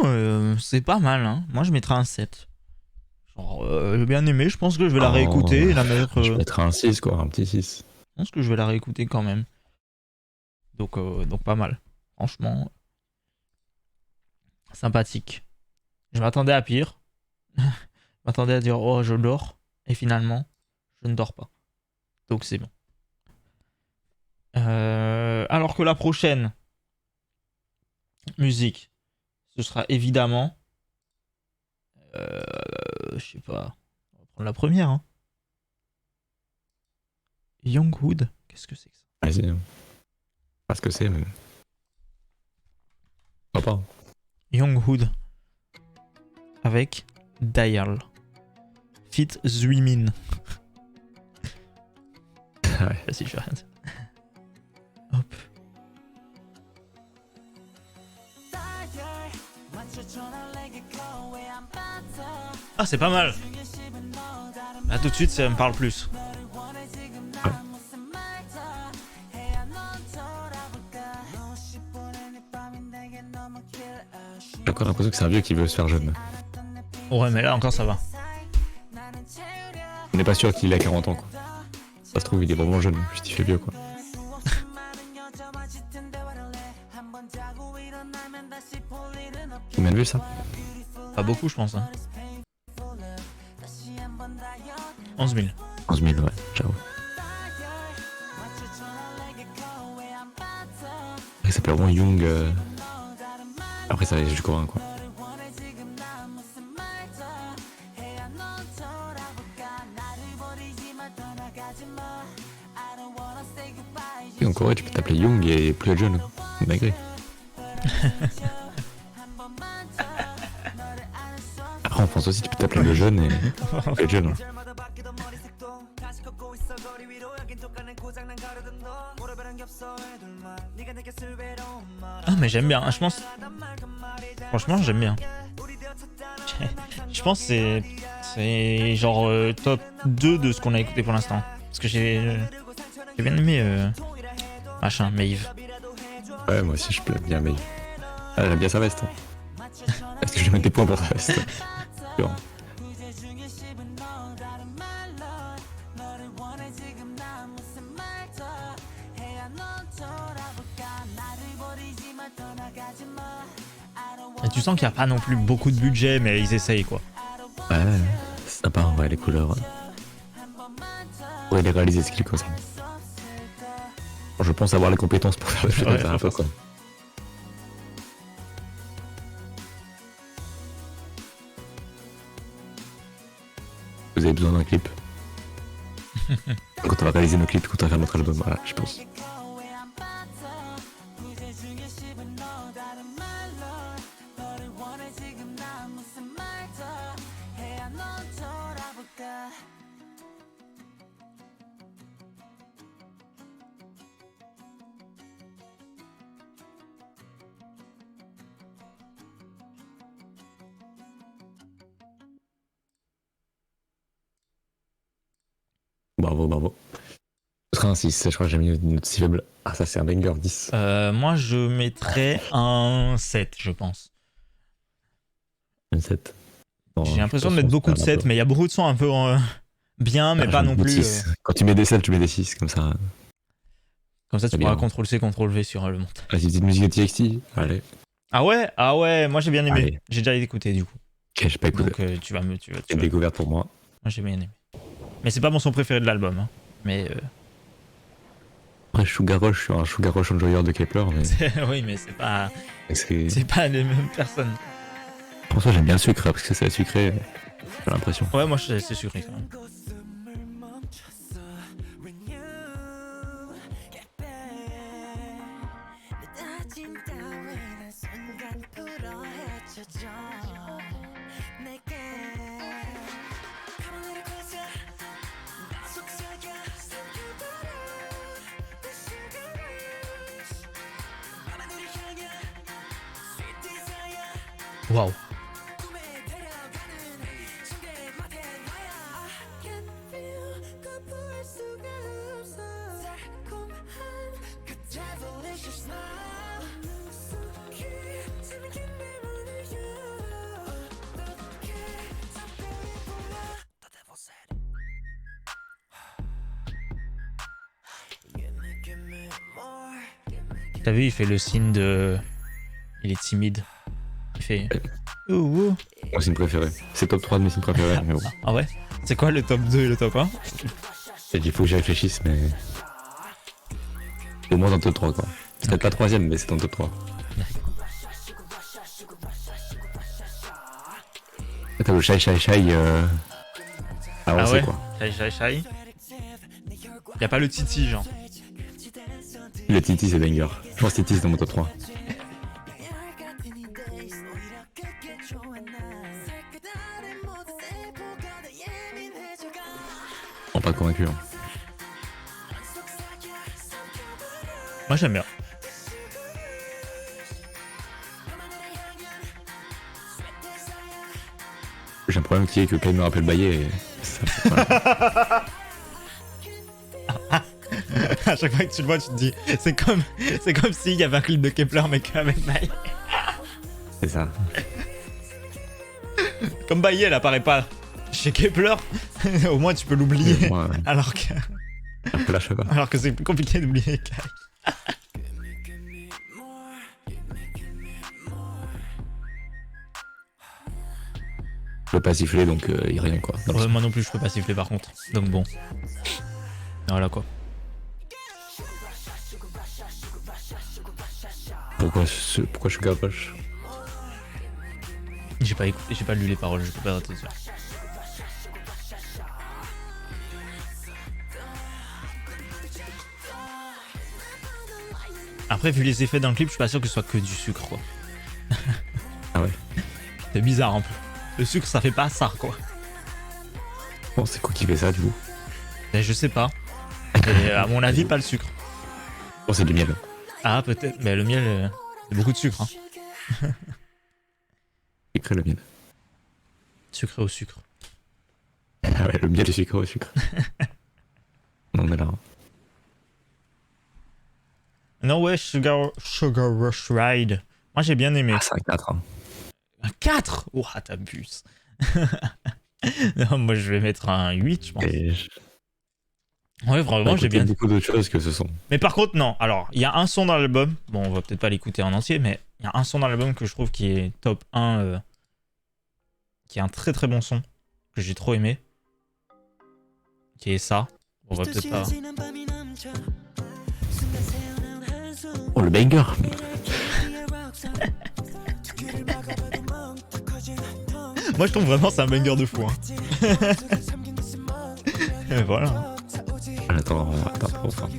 c'est pas mal. Hein. Moi, je mettrais un 7. Genre, j'ai bien aimé. Je pense que je vais la réécouter et la mettre. Je mettrais un 6, quoi, un petit 6. Je pense que je vais la réécouter quand même. Donc pas mal. Franchement, sympathique. Je m'attendais à pire. Je m'attendais à dire oh je dors. Et finalement, je ne dors pas. Donc c'est bon. Alors que la prochaine musique, ce sera évidemment... je sais pas. On va prendre la première. Hein. Youngwood. Qu'est-ce que c'est que ça? Vas-y. Pas ce que c'est, mais. Pas. Youngwood. Avec Dial. Fit Zwimin. Ouais. Vas-y, je vais rien dire. Hop. Ah, c'est pas mal. Là, tout de suite, ça me parle plus. Ouais. J'ai encore l'impression que c'est un vieux qui veut se faire jeune. Ouais, mais là encore, ça va. On n'est pas sûr qu'il a 40 ans, quoi. Ça se trouve, il est vraiment jeune, juste il fait vieux, quoi. Combien de vues, ça? Pas beaucoup, je pense. Hein. 11 000. 11 000, ouais, j'avoue. Il s'appelle vraiment Young. Après, ça va être du coréen, quoi. Et en Corée, tu peux t'appeler Young et plus être jeune. Malgré. Après, en France aussi, tu peux t'appeler le jeune et plus être jeune. Hein. Ah, mais j'aime bien. Je pense. Franchement, j'aime bien. Je pense que c'est genre top 2 de ce qu'on a écouté pour l'instant. Parce que j'ai bien aimé machin, Maeve. Ouais, moi aussi, je peux bien, mais. Ah, j'aime bien sa veste. Hein. Est-ce que je vais mettre des points pour sa veste? Sûr. Et tu sens qu'il n'y a pas non plus beaucoup de budget, mais ils essayent quoi. Ouais, c'est sympa, ouais, les couleurs. Ouais, les réaliser ce qu'ils concernent. Je pense avoir les compétences pour faire des choses comme ça un peu quoi. Vous avez besoin d'un clip. Quand on va réaliser nos clips, quand on va faire notre album, voilà, je pense. Bravo, bravo. Ce sera un 6, je crois que j'ai mis une note si faible. Ah, ça c'est un banger, 10. Moi je mettrais un 7, je pense. Un 7. J'ai l'impression de mettre beaucoup de 7, mais il y a beaucoup de sons un peu bien, mais pas non plus. 6. Quand tu mets des 7, tu mets des 6, comme ça. Comme ça tu pourras CTRL-C, CTRL-V sur le montage. Vas-y, petite musique de TXT, allez. Ah ouais, moi j'ai bien aimé. Allez. J'ai déjà écouté du coup. Ok, j'ai pas écouté. Donc tu vas me. C'est une découverte pour moi. Moi j'ai bien aimé. Mais c'est pas mon son préféré de l'album. Hein. Mais. Après, Sugar Rush, je suis un Sugar Rush enjoyeur de Kepler, mais. Oui, mais c'est pas. C'est C'est pas les mêmes personnes. pour ça, j'aime bien le sucre, parce que c'est sucré, j'ai l'impression. Ouais, moi c'est sucré quand même. Waouh. T'as vu, il fait le signe de... Il est timide. Il fait... Ouh. Mon signe préféré. C'est top 3 de mes signes préférés, mais bon. Ah ouais? C'est quoi le top 2 et le top 1? Il faut que j'y réfléchisse, mais... Au moins dans le top 3, quoi. C'est peut-être pas troisième, mais c'est dans le top 3. T'as le Shy Shy Shy avancé, ouais. quoi. Shy. Y'a pas le Titi, genre. Le Titi, c'est banger. Je pense que Titi, c'est dans mon top 3. On pas convaincu. Hein. Moi j'aime bien. J'ai un problème qui est que quand il me rappelle Bayer, et ça fait pas... À chaque fois que tu le vois, tu te dis, c'est comme s'il y avait un clip de Kepler, mais qu'avec Baye. C'est ça. Comme Baye, elle apparaît pas chez Kepler, au moins tu peux l'oublier. Moi, Alors que. un peu lâche, quoi. Alors que c'est plus compliqué d'oublier Kai. Je peux pas siffler, donc il y a rien, quoi. Dans le Ouais, moi non plus, je peux pas siffler par contre. Donc bon. Voilà quoi. Pourquoi Sugar Rush? J'ai pas écouté, j'ai pas lu les paroles, je peux pas te dire. Après, vu les effets dans le clip, je suis pas sûr que ce soit que du sucre quoi. Ah ouais. C'est bizarre un peu. Le sucre, ça fait pas ça quoi. Bon, c'est quoi qui fait ça, du coup? Mais je sais pas. Et à mon avis, pas le sucre. Bon, c'est du miel. Ah, peut-être. Mais le miel, c'est beaucoup de sucre. Hein. Sucré, le miel. Sucré au sucre. Ah ouais, le miel et sucre au sucre. On est là. Non, ouais, Sugar Rush Ride. Moi, j'ai bien aimé. Ah, c'est un 4. Hein. Un 4. Ouah, t'abuses. Non, moi, je vais mettre un 8, je pense. Et Ouais, vraiment, j'ai bien. beaucoup d'autres choses que ce son. Mais par contre, non. Alors, il y a un son dans l'album. Bon, on va peut-être pas l'écouter en entier, mais il y a un son dans l'album que je trouve qui est top 1. Qui est un très très bon son. Que j'ai trop aimé. Qui est ça. On va peut-être pas. Oh, le banger. Moi, je trouve vraiment c'est un banger de fou. Hein. Et voilà. Attends, trop fort.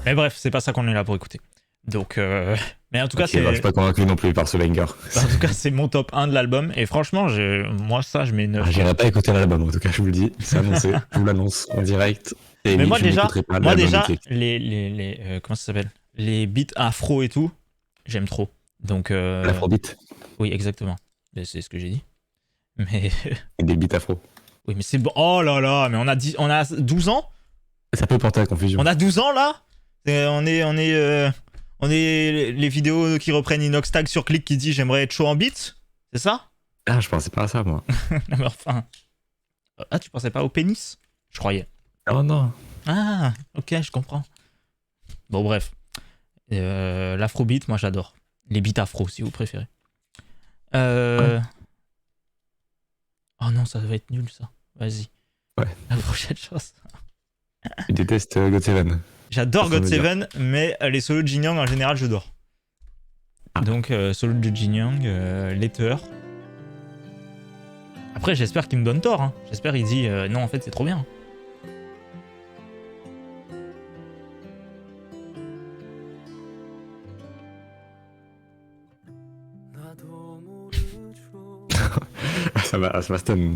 Mais bref, c'est pas ça qu'on est là pour écouter. Donc, mais en tout cas, Je suis pas convaincu non plus par ce banger. En tout cas, c'est mon top 1 de l'album. Et franchement, moi, ça, je mets 9. Ah, j'irai pas écouter l'album, en tout cas, je vous le dis. C'est annoncé. Je vous l'annonce en direct. Et mais moi, déjà, pas, les comment ça s'appelle? Les beats afro et tout, j'aime trop. Donc. L'afrobeat. Oui, exactement. C'est ce que j'ai dit. Mais. Et des beats afro. Oui, mais c'est bon. Oh là là, mais on a 12 ans? Ça peut porter à confusion. On a 12 ans là? On est les vidéos qui reprennent Inoxtag sur Click qui dit j'aimerais être chaud en beat, c'est ça? Ah, je pensais pas à ça, moi. Non, mais enfin. Ah, tu pensais pas au pénis? Je croyais. Oh non. Ah, ok, je comprends. Bon, bref. L'afrobeat, moi j'adore. Les beats afro, si vous préférez. Ouais. Oh non, ça va être nul ça. Vas-y. Ouais. La prochaine chose. Je déteste GOT7. J'adore GOT7, mais les solos de Jin Young en général, je dors. Ah. Donc, solo de Jin Young, Letter. Après, j'espère qu'il me donne tort. Hein. J'espère qu'il dit non, en fait, c'est trop bien. Ça va stun.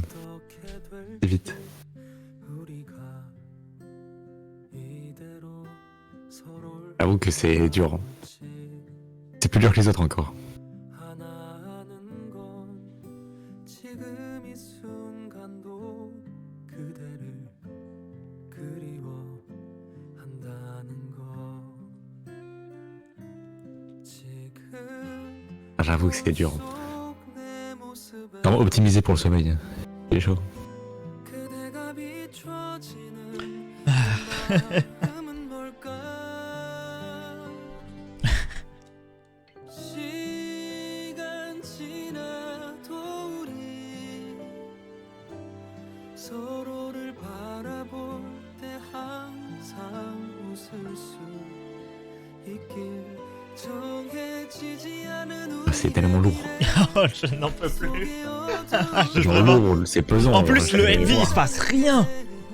C'est vite. J'avoue que c'est dur. C'est plus dur que les autres encore. Ah, j'avoue que c'est dur. Vraiment optimisé pour le sommeil. Il est chaud. C'est tellement lourd. Oh, je n'en peux plus. C'est pesant. En plus, le MV, il se passe rien.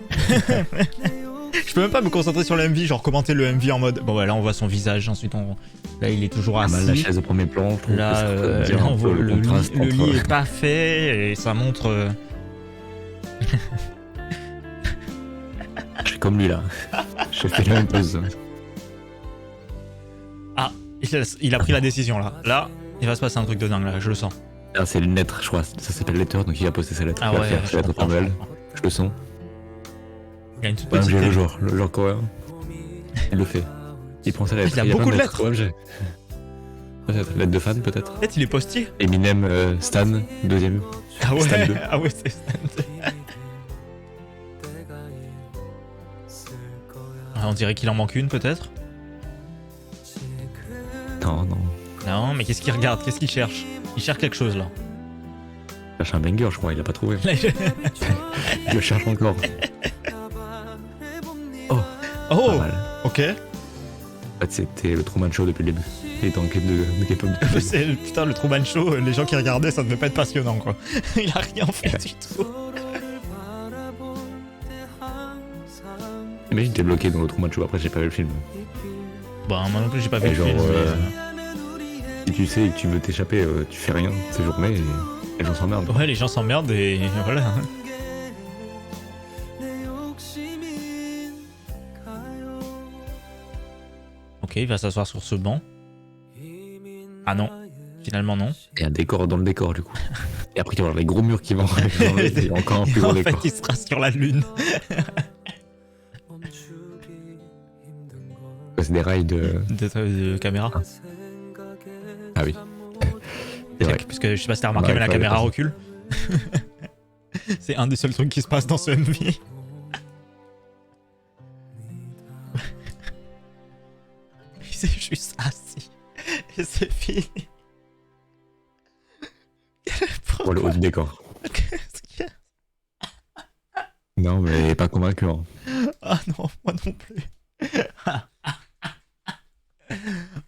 Je peux même pas me concentrer sur le MV, genre commenter le MV en mode. Bon, bah là, on voit son visage. Ensuite, là, il est toujours assis. La chaise de premier plan. Là, on voit le lit est pas fait et ça montre. Je suis comme lui là. Je fais la même chose. Ah, il a pris la décision là. Là, il va se passer un truc de dingue là, je le sens. Ah, c'est une lettre, je crois. Ça s'appelle Letter, donc il va poster sa lettre. Ah il va ouais, faire sa lettre formelle. Je le sens. Il y a une toute petite. J'ai le genre coréen. Il le fait. Il prend sa lettre. Il a beaucoup de lettres. Peut-être lettre de fan, peut-être. Peut-être il est postier. Eminem, Stan, deuxième. Ah ouais, Stan 2. ah ouais, c'est Stan 2. On dirait qu'il en manque une peut-être. Non. Non, mais qu'est-ce qu'il regarde? Qu'est-ce qu'il cherche? Il cherche quelque chose là. Il cherche un banger, je crois, il a pas trouvé. Là, Il le cherche encore. Oh, ok. En fait, c'était le Truman Show depuis le début. Il était en quête de K-pop. Putain, le Truman Show, les gens qui regardaient, ça devait pas être passionnant quoi. Il a rien fait du tout. Imagine, t'es bloqué dans le Truman Show, après j'ai pas vu le film. Bah, moi non plus, j'ai pas vu Et le genre, film. si tu sais que tu veux t'échapper, tu fais rien ces journées et les gens s'emmerdent. Ouais, les gens s'emmerdent et voilà. Ok, il va s'asseoir sur ce banc. Ah non, finalement non. Et un décor dans le décor du coup. Et après, il va y avoir les gros murs qui vont enlever, il y a encore un plus gros En fait, décor. il sera sur la lune. C'est des rails de... de caméra. Ah oui. C'est vrai. Parce que je sais pas si t'as remarqué, Ouais, mais la ouais, caméra ouais. recule. C'est un des seuls trucs qui se passe dans ce MV. Il s'est juste assis. Et c'est fini. Pour le haut du décor. Qu'est-ce qu'il y a? Non, mais pas convaincant. Ah non, moi non plus.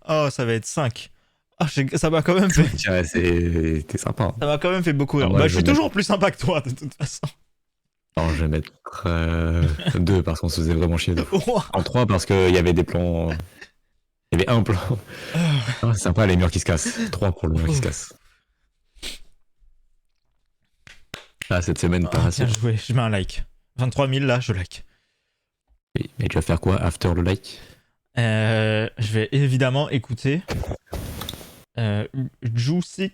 Oh, ça va être 5. Oh, ça m'a quand même fait. Tiens, c'était sympa. Ça m'a quand même fait beaucoup rire. Ah, moi, Bah, je je suis vais toujours plus sympa que toi, de toute façon. Non, je vais mettre 2 parce qu'on se faisait vraiment chier. En 3 parce qu'il y avait des plans. Il y avait un plan. Ah, c'est sympa les murs qui se cassent. 3 pour le mur qui se casse. Ah, cette semaine, pas assez. Tiens, je mets un like. 23 000 là, je like. Mais tu vas faire quoi after le like? Je vais évidemment écouter Juicy.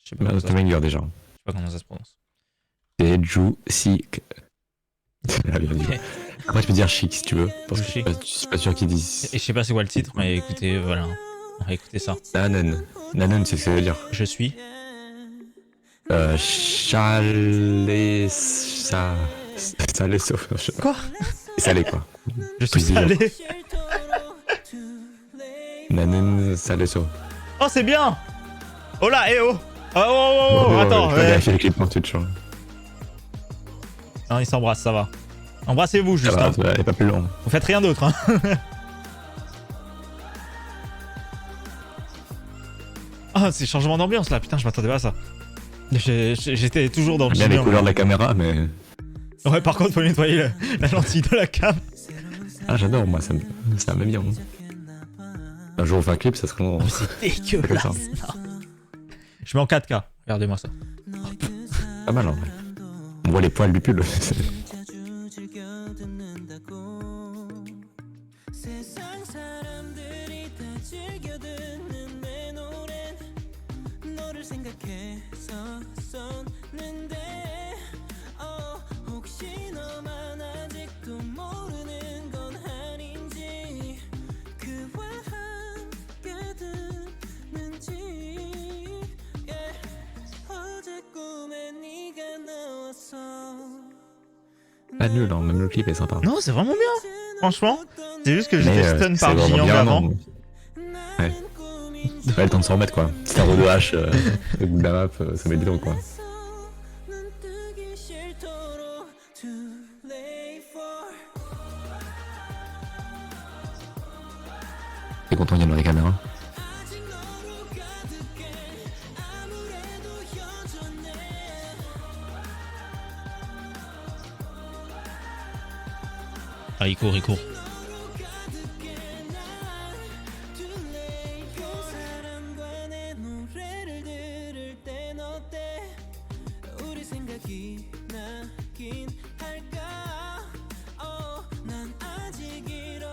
Je sais pas, C'est meilleur déjà. comment ça se prononce. C'est Juicy. Après, tu peux dire chic si tu veux. Parce que je suis pas sûr qu'ils disent. Et je sais pas c'est quoi le titre, mais écoutez, voilà. On va écouter ça. Nanen. Nanen, c'est ce que ça veut dire. Je suis. Salesso. Quoi? Salé quoi. Je suis salé. Nanen Salesso. Oh, c'est bien. Oh là, eh oh. Oh, attends. Je vais vérifier le clip pour Twitch. Non, ils s'embrassent, ça va. Embrassez-vous juste. Ça va, Hein. ça va, elle est pas plus long. Vous faites rien d'autre. Hein. Ah, c'est changement d'ambiance là. Putain, je m'attendais pas à ça. J'étais toujours dans le J'aime bien les chignon. couleurs de la caméra, mais. Ouais, par contre, faut nettoyer la lentille de la cam. Ah, j'adore, moi, ça me met bien. Un jour, on fait un clip, ça serait vraiment. Oh, c'est dégueulasse. Non. Je mets en 4K. Regardez-moi ça. Pas mal en vrai. On voit les poils du pull. Pas nul, hein, même le clip est sympa. Non, c'est vraiment bien. Franchement, c'est juste que j'étais stun c'est par vraiment Jiang bien, avant. non. Ouais. Pas le temps de s'en remettre quoi. Star de H, le bout de la map, ça met des temps quoi. T'es content, il y a dans les caméras. Ah, il court, il court.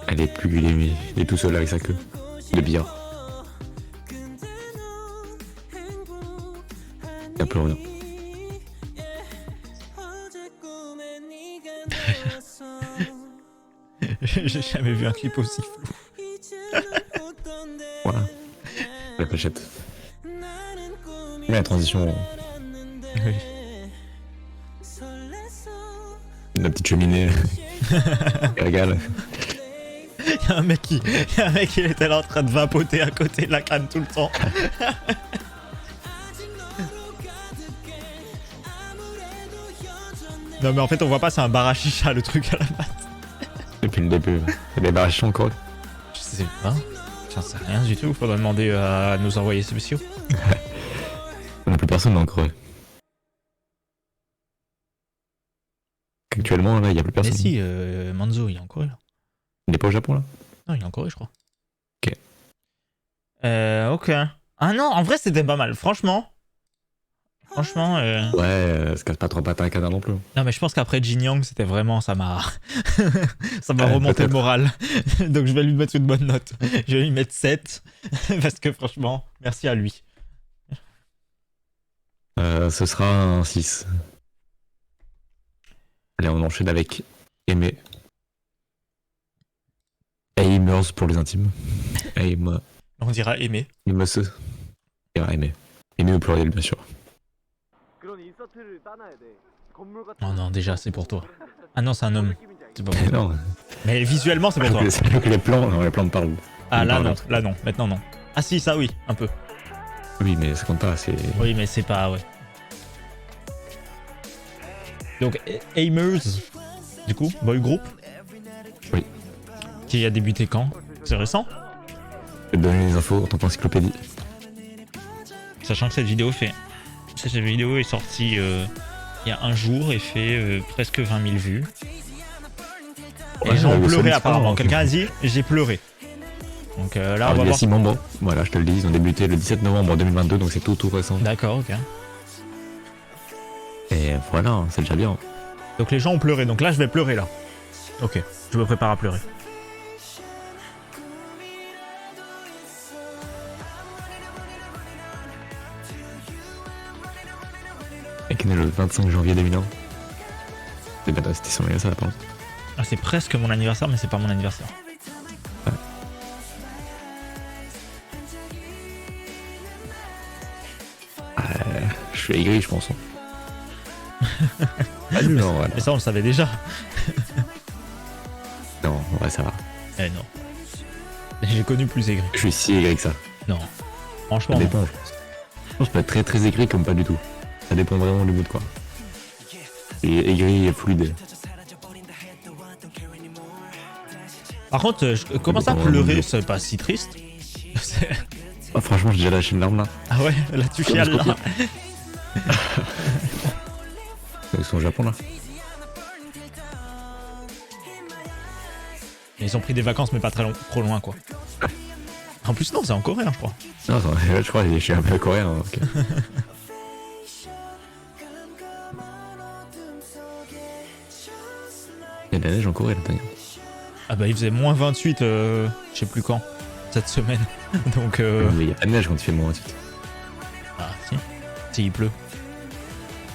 Elle est plus. Il est tout seul avec sa queue. De billard. Il y a plus rien. J'ai jamais vu un clip aussi flou. Voilà. La fléchette. Mais la transition. Oui. La petite cheminée. qui régale. Il y a un mec il était là en train de vapoter à côté de la canne tout le temps. Non mais en fait on voit pas, c'est un bar à chicha le truc à la base. Depuis le début. Il y a des barrages encore. Je sais pas. J'en sais rien du tout, faudrait demander à nos envoyés spéciaux. Il n'y a plus personne en creux. Actuellement, là, il n'y a plus Mais personne. si, Manzo il est en Corée là. Il est pas au Japon là? Non, il est en Corée je crois. Ok. Ok. Ah non, en vrai c'était pas mal, franchement. Franchement, Ouais, se casse pas trop patin à un canard non plus. non mais je pense qu'après Jin Yang, c'était vraiment, ça m'a ça m'a Ouais, remonté le peut-être. moral. Donc je vais lui mettre une bonne note. Je vais lui mettre 7 parce que franchement, merci à lui. Ce sera un 6. Allez, on enchaîne avec Aimé. Aimers pour les intimes. Aim. On dira aimer. Aimers. Aimé. Aimé au pluriel, bien sûr. Oh non, déjà c'est pour toi. Ah non, c'est un homme. C'est pas pour toi. Non, Mais visuellement, c'est pour toi. les plans, non, les plans me parlent. Ah Ils là parlent non, d'autres. là non, maintenant non. Ah si, ça oui, un peu. Oui, mais ça compte pas, c'est. Oui, mais c'est pas, ouais. Donc, Aimers, du coup, boy group. Oui. Qui a débuté quand? C'est récent? Je vais te donner les infos en tant qu'encyclopédie. Sachant que cette vidéo est sortie il y a un jour et fait presque 20 000 vues. Et Ouais, les gens ont le pleuré Sonic apparemment. Sport, Quelqu'un a dit j'ai pleuré. Donc là, Alors, on va il y a voir. 6 membres. Voilà, je te le dis, ils ont débuté le 17 novembre 2022, donc c'est tout récent. D'accord, ok. Et voilà, hein, c'est déjà bien. Donc les gens ont pleuré. Donc là, je vais pleurer là. Ok, je me prépare à pleurer. Et qui est né le 25 janvier 2001. C'est bientôt, c'était son anniversaire, là, par contre. Ah, c'est presque mon anniversaire, mais c'est pas mon anniversaire. Je suis aigri, je pense. Hein. Pas nul, non, voilà. Mais ça, on le savait déjà. Non, ouais, ça va. Eh non. J'ai connu plus aigri. Je suis si aigri que ça. Non. Franchement, Ça non. dépend, je pense. Je pense que je peux être très aigri comme pas du tout. Ça dépend vraiment du mood, quoi. Et aigri et fluide. Par contre, je commence à pleurer, c'est pas si triste. C'est- Ah, franchement, j'ai déjà lâché une larme là. Ah ouais, là tu chiales là. Ils sont au Japon là. Ils ont pris des vacances, mais pas trop loin quoi. En plus, non, c'est en coréen, je crois. Non, attends, je crois que je suis un peu coréen. Donc. Il y a de la neige en Corée là, d'ailleurs. Ah bah, il faisait moins 28, je sais plus quand, cette semaine. Donc, Mais il y a pas de neige quand il fait moins 28. ah si, si il pleut.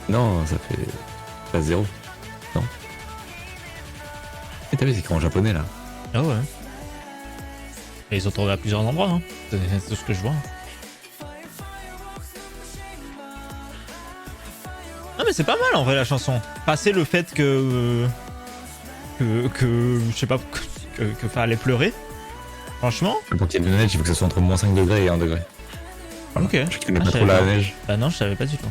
Non, ça fait. Pas 0. Non. Et t'as vu, c'est écrit en japonais là. Ah ouais. Et ils ont tourné à plusieurs endroits, hein. C'est tout ce que je vois. Non mais c'est pas mal en vrai la chanson. Passer le fait que je sais pas que fallait pleurer. Franchement. Pour qu'il y ait de la neige, il faut que ça soit entre moins 5 degrés et 1 degré. Ok. Je connais Ah, pas je trop la savais pas. neige. Bah non, je savais pas du tout.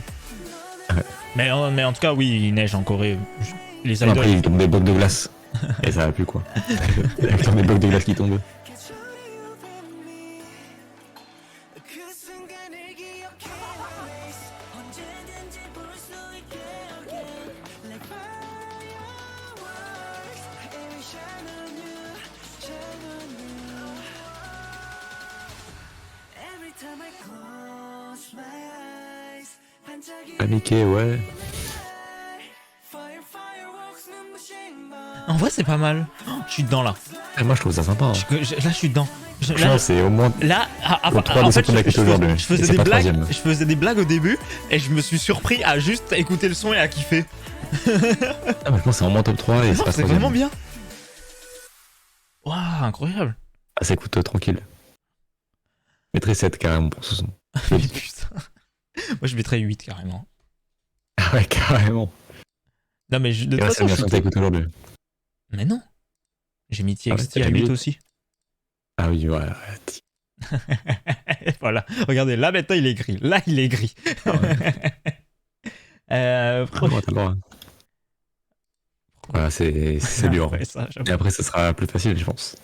Ouais. Mais en tout cas, oui, il neige en Corée. Les Non, idoles. après, il tombe des blocs de glace. Et ça va plus quoi. Il y a des blocs de glace qui tombent. Paniqué, ouais. En vrai, c'est pas mal. Oh, je suis dedans là. Et moi, je trouve ça sympa. Hein. Là, je suis dedans. Franchement, c'est au moins. Là, Le 3 en de fait, septembre avec aujourd'hui. je faisais Et c'est des pas blagues. troisième. Je faisais des blagues au début et je me suis surpris à juste écouter le son et à kiffer. Ah, mais je pense que c'est vraiment top 3 et c'est Non, pas c'est troisième. vraiment bien. Waouh, incroyable. Ah, ça écoute tranquille. Je mettrais 7 carrément pour ce son. Putain. Moi, je mettrais 8 carrément. Ah ouais, carrément. Non, mais de Et toute là, c'est façon, bien je sûr que suis... t'écoutes aujourd'hui. Mais non. J'ai mis Ah ouais, TXT t'as à mis 8 8. aussi. Ah oui, ouais. Voilà. Regardez, là maintenant il est gris. Là il est gris. Ah ouais. Ah, Prochain- bon, t'as le droit. Voilà, c'est dur. Ouais, ça, j'avoue. Et après, ça sera plus facile, je pense.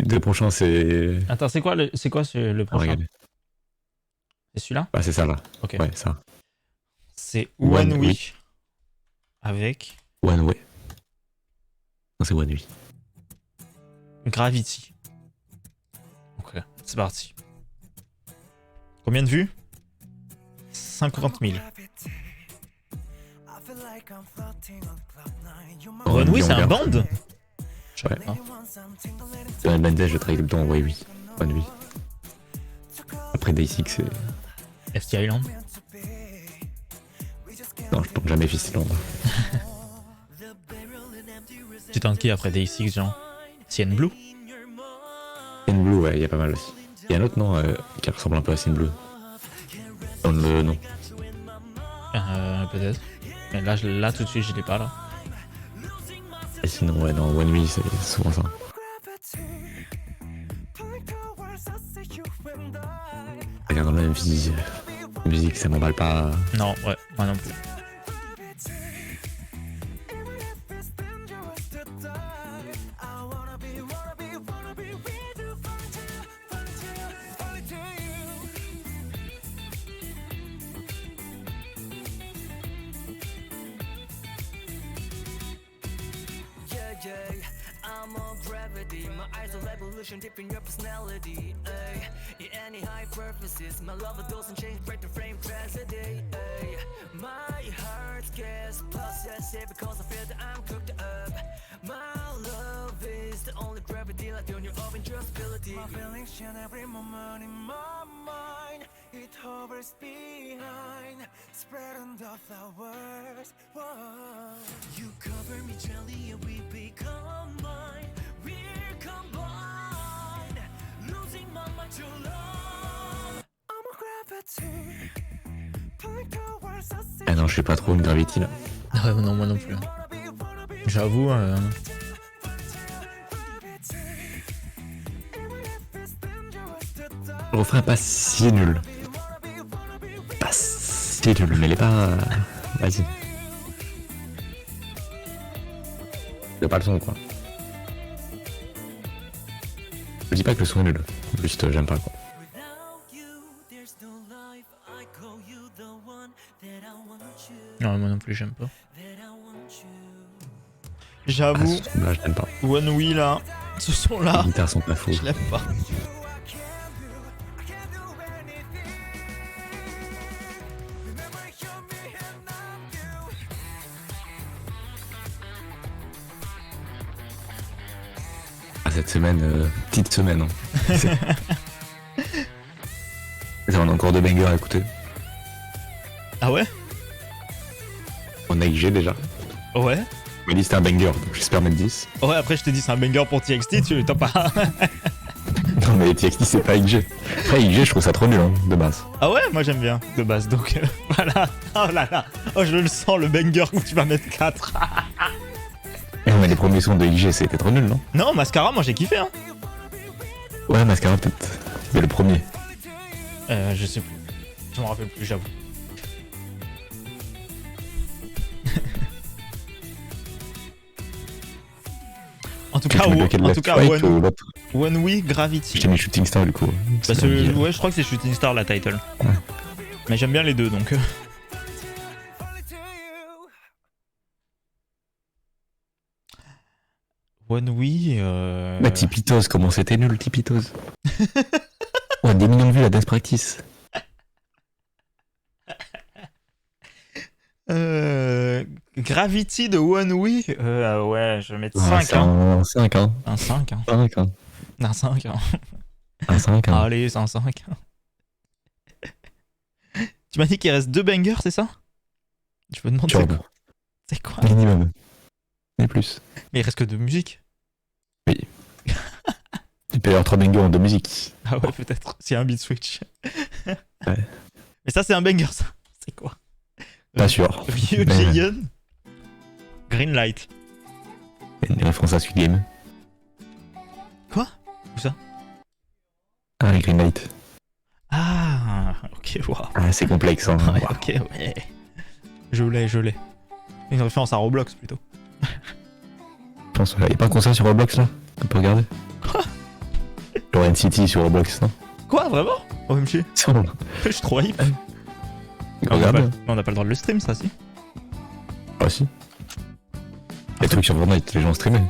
Les deux prochains, c'est. Attends, c'est quoi le Ah, prochain? regardez. C'est celui-là? Bah, c'est ça là. Ok. Ouais, ça. C'est One One Way. Week avec One Way. Non, c'est One Way. Gravity. Ok, c'est parti. Combien de vues? 50 000. Oh, One Oui, million c'est un bien. band. Ouais. John Mendes, je travaille tout le temps, ouais, oui. Bonne nuit. Après Day 6, c'est. FT Island. Non, je tente jamais Fist Island. Tu tentes qui après Day 6, genre CN Blue? Sin Blue, ouais, il y a pas mal aussi. Il y a un autre nom qui ressemble un peu à Sin Blue. Donne le nom. Peut-être. Mais là, tout de suite, je l'ai pas là. Et sinon, ouais, dans One Way, c'est souvent ça. Regarde, dans la musique, ça m'emballe pas. Non, ouais, moi non plus. I'm on gravity, my eyes are revolution deep in your personality. In any hypothesis, my love doesn't change, break the frame tragedy. My heart gets possessive because I feel that I'm cooked up. My love is the only gravity like on your own intrustability. My feelings shine every moment in my mind. It hovers behind, spreading the flowers. Whoa. You cover me gently and we become mine. We're combined, losing my mind to love. I'm a gravity. Ah non, je suis pas trop une Gravity là. Ouais, non, moi non plus. J'avoue. Le refrain est pas si nul. Pas si nul, mais il est pas. Vas-y. Il a pas le son quoi. Je dis pas que le son est nul. Juste j'aime pas quoi. Non, moi non plus, j'aime pas. Ah, J'avoue, ce son-là, je l'aime pas. One Wee là, ce son là, Les guitares sont pas faux. je l'aime pas. Ah, cette semaine, petite semaine. Hein. On a encore de bangers à écouter. Ah ouais? On a IG déjà. Ouais. On m'a dit c'était un banger, donc j'espère mettre 10. Ouais, après je te dis c'est un banger pour TXT, tu t'as pas. Non mais TXT c'est pas IG. Après IG je trouve ça trop nul hein, de base. Ah ouais, moi j'aime bien de base, donc voilà. Oh là là, oh je le sens le banger où tu vas mettre 4. Et on a les premiers sons de IG c'était trop nul non? Non, Mascara, moi j'ai kiffé hein. Ouais Mascara peut-être. Mais le premier. Je sais plus. Je m'en rappelle plus, j'avoue. En tout cas, One Wee Gravity. J'ai mis Shooting Star du coup. Bah, ouais, je crois que c'est Shooting Star la title. Ouais. Mais j'aime bien les deux donc. One Wee. Bah Tipitos, comment c'était nul Tipitos. Ouais, des millions de vues la Dance Practice. Gravity de One Wee. Ouais, je vais mettre 5. C'est un 5 hein. Un 5. Hein. 5 hein. Un 5. Hein. Un 5 hein. Allez, c'est un 5. Tu m'as dit qu'il reste 2 bangers, c'est ça? Je me demande Turbo. c'est quoi? Minimum. Et plus. Mais il reste que 2 musiques. Oui. Il peut y avoir 3 bangers en 2 musiques. Ah ouais, peut-être. S'il y a un beat switch. Ouais. Mais ça, c'est un banger, ça. C'est quoi? Pas sûr. Ryu Mais- Jiyeon. Green Light. Une référence à Squid Game. Quoi? Où ça? Ah, les Green Light. Ah, ok, waouh. Ah, c'est complexe hein. Ouais, ok, ouais. Je l'ai. Une référence à Roblox plutôt. Je pense qu'il n'y a pas un concert sur Roblox là? On peut regarder. Quoi? Genre City sur Roblox, non? Quoi, vraiment? OMG. Je suis trop hype. Regarde. On n'a pas le droit de le stream, ça, si. Ah si. Les trucs sur Fortnite, les gens streamaient.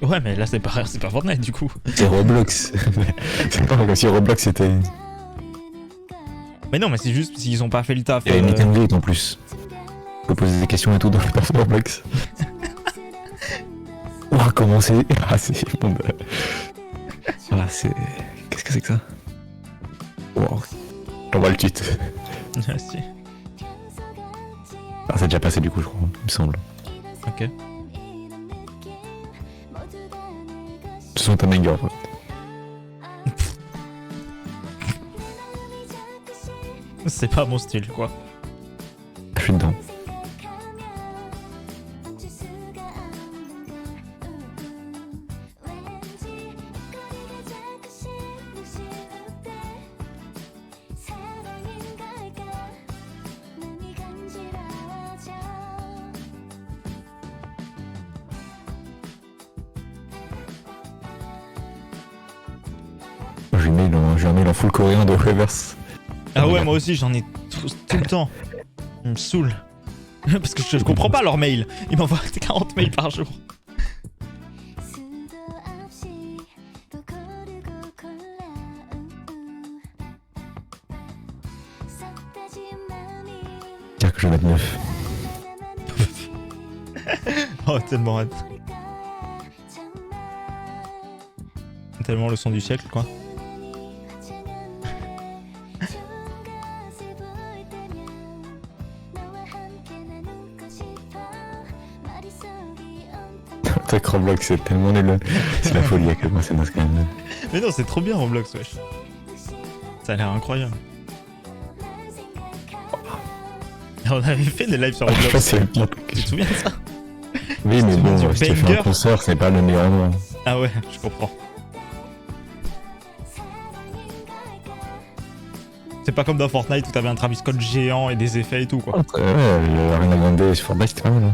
Ouais, mais là, c'est pas Fortnite, du coup. C'est Roblox. C'est pas comme si Roblox c'était... Mais non, mais c'est juste s'ils ont pas fait le taf. Il y avait meet and greet en plus. Faut poser des questions et tout dans le Performaplex. Ouah, comment c'est. Ah, c'est. Bon, bah... Ah, c'est. Qu'est-ce que c'est que ça? Wow. J'envoie le tweet. Ah, si. Ah, c'est déjà passé du coup, je crois, il me semble. Ok. De toute façon, t'as banger en fait. C'est pas mon style, quoi. Je suis dedans. J'ai un mail en full coréen de Reverse. Ah ouais, moi aussi, j'en ai tout le temps. Ils me saoule. Parce que je comprends pas leur mail. Ils m'envoient 40 mails par jour. Dire que je vais mettre 9. Oh, tellement hâte. Tellement le son du siècle, quoi. Attaque Roblox, c'est tellement nul. C'est la folie à quel point c'est naze quand même. Mais non, c'est trop bien Roblox, wesh. Ça a l'air incroyable. On avait fait des lives sur Je pense que Roblox. c'est le pire truc. Tu te souviens de ça? Oui, mais bon, du si tu fais banger. un concert, c'est pas le meilleur endroit. Ah ouais, je comprends. C'est pas comme dans Fortnite où t'avais un Travis Scott géant et des effets et tout, quoi. Ouais, le Arena Grande sur Fortnite, c'était pas mal. Hein.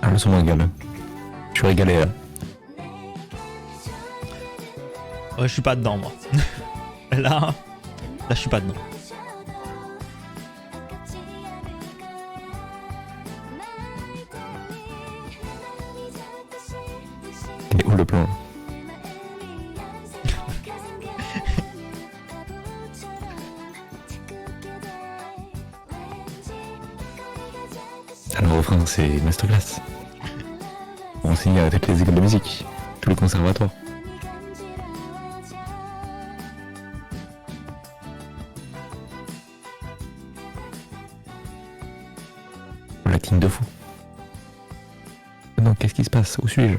Ah, le son me régale. Je suis régalé là. Ouais, je suis pas dedans, moi. Là, je suis pas dedans. Il est où le plan? Ah, le refrain, c'est masterclass. On signe à toutes les écoles de musique, tous les conservatoires. La team de fou. Non, qu'est-ce qui se passe? Où suis-je?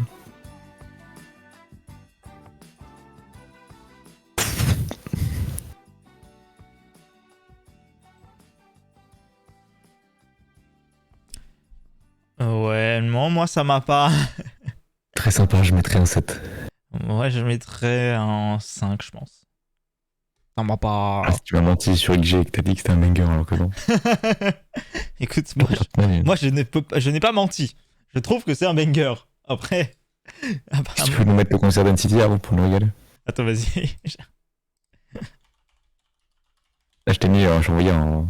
Ouais, non, moi ça m'a pas. Très sympa, je mettrais un 7. Ouais, je mettrais un 5, je pense. Ça m'a pas. Ah, si tu m'as menti sur XG et que t'as dit que c'était un banger alors que non. Écoute, moi je n'ai pas menti. Je trouve que c'est un banger. Après. Si tu veux nous mettre le concert d'NCT avant pour nous régaler. Attends, vas-y. Là, je t'ai mis, j'ai envoyé en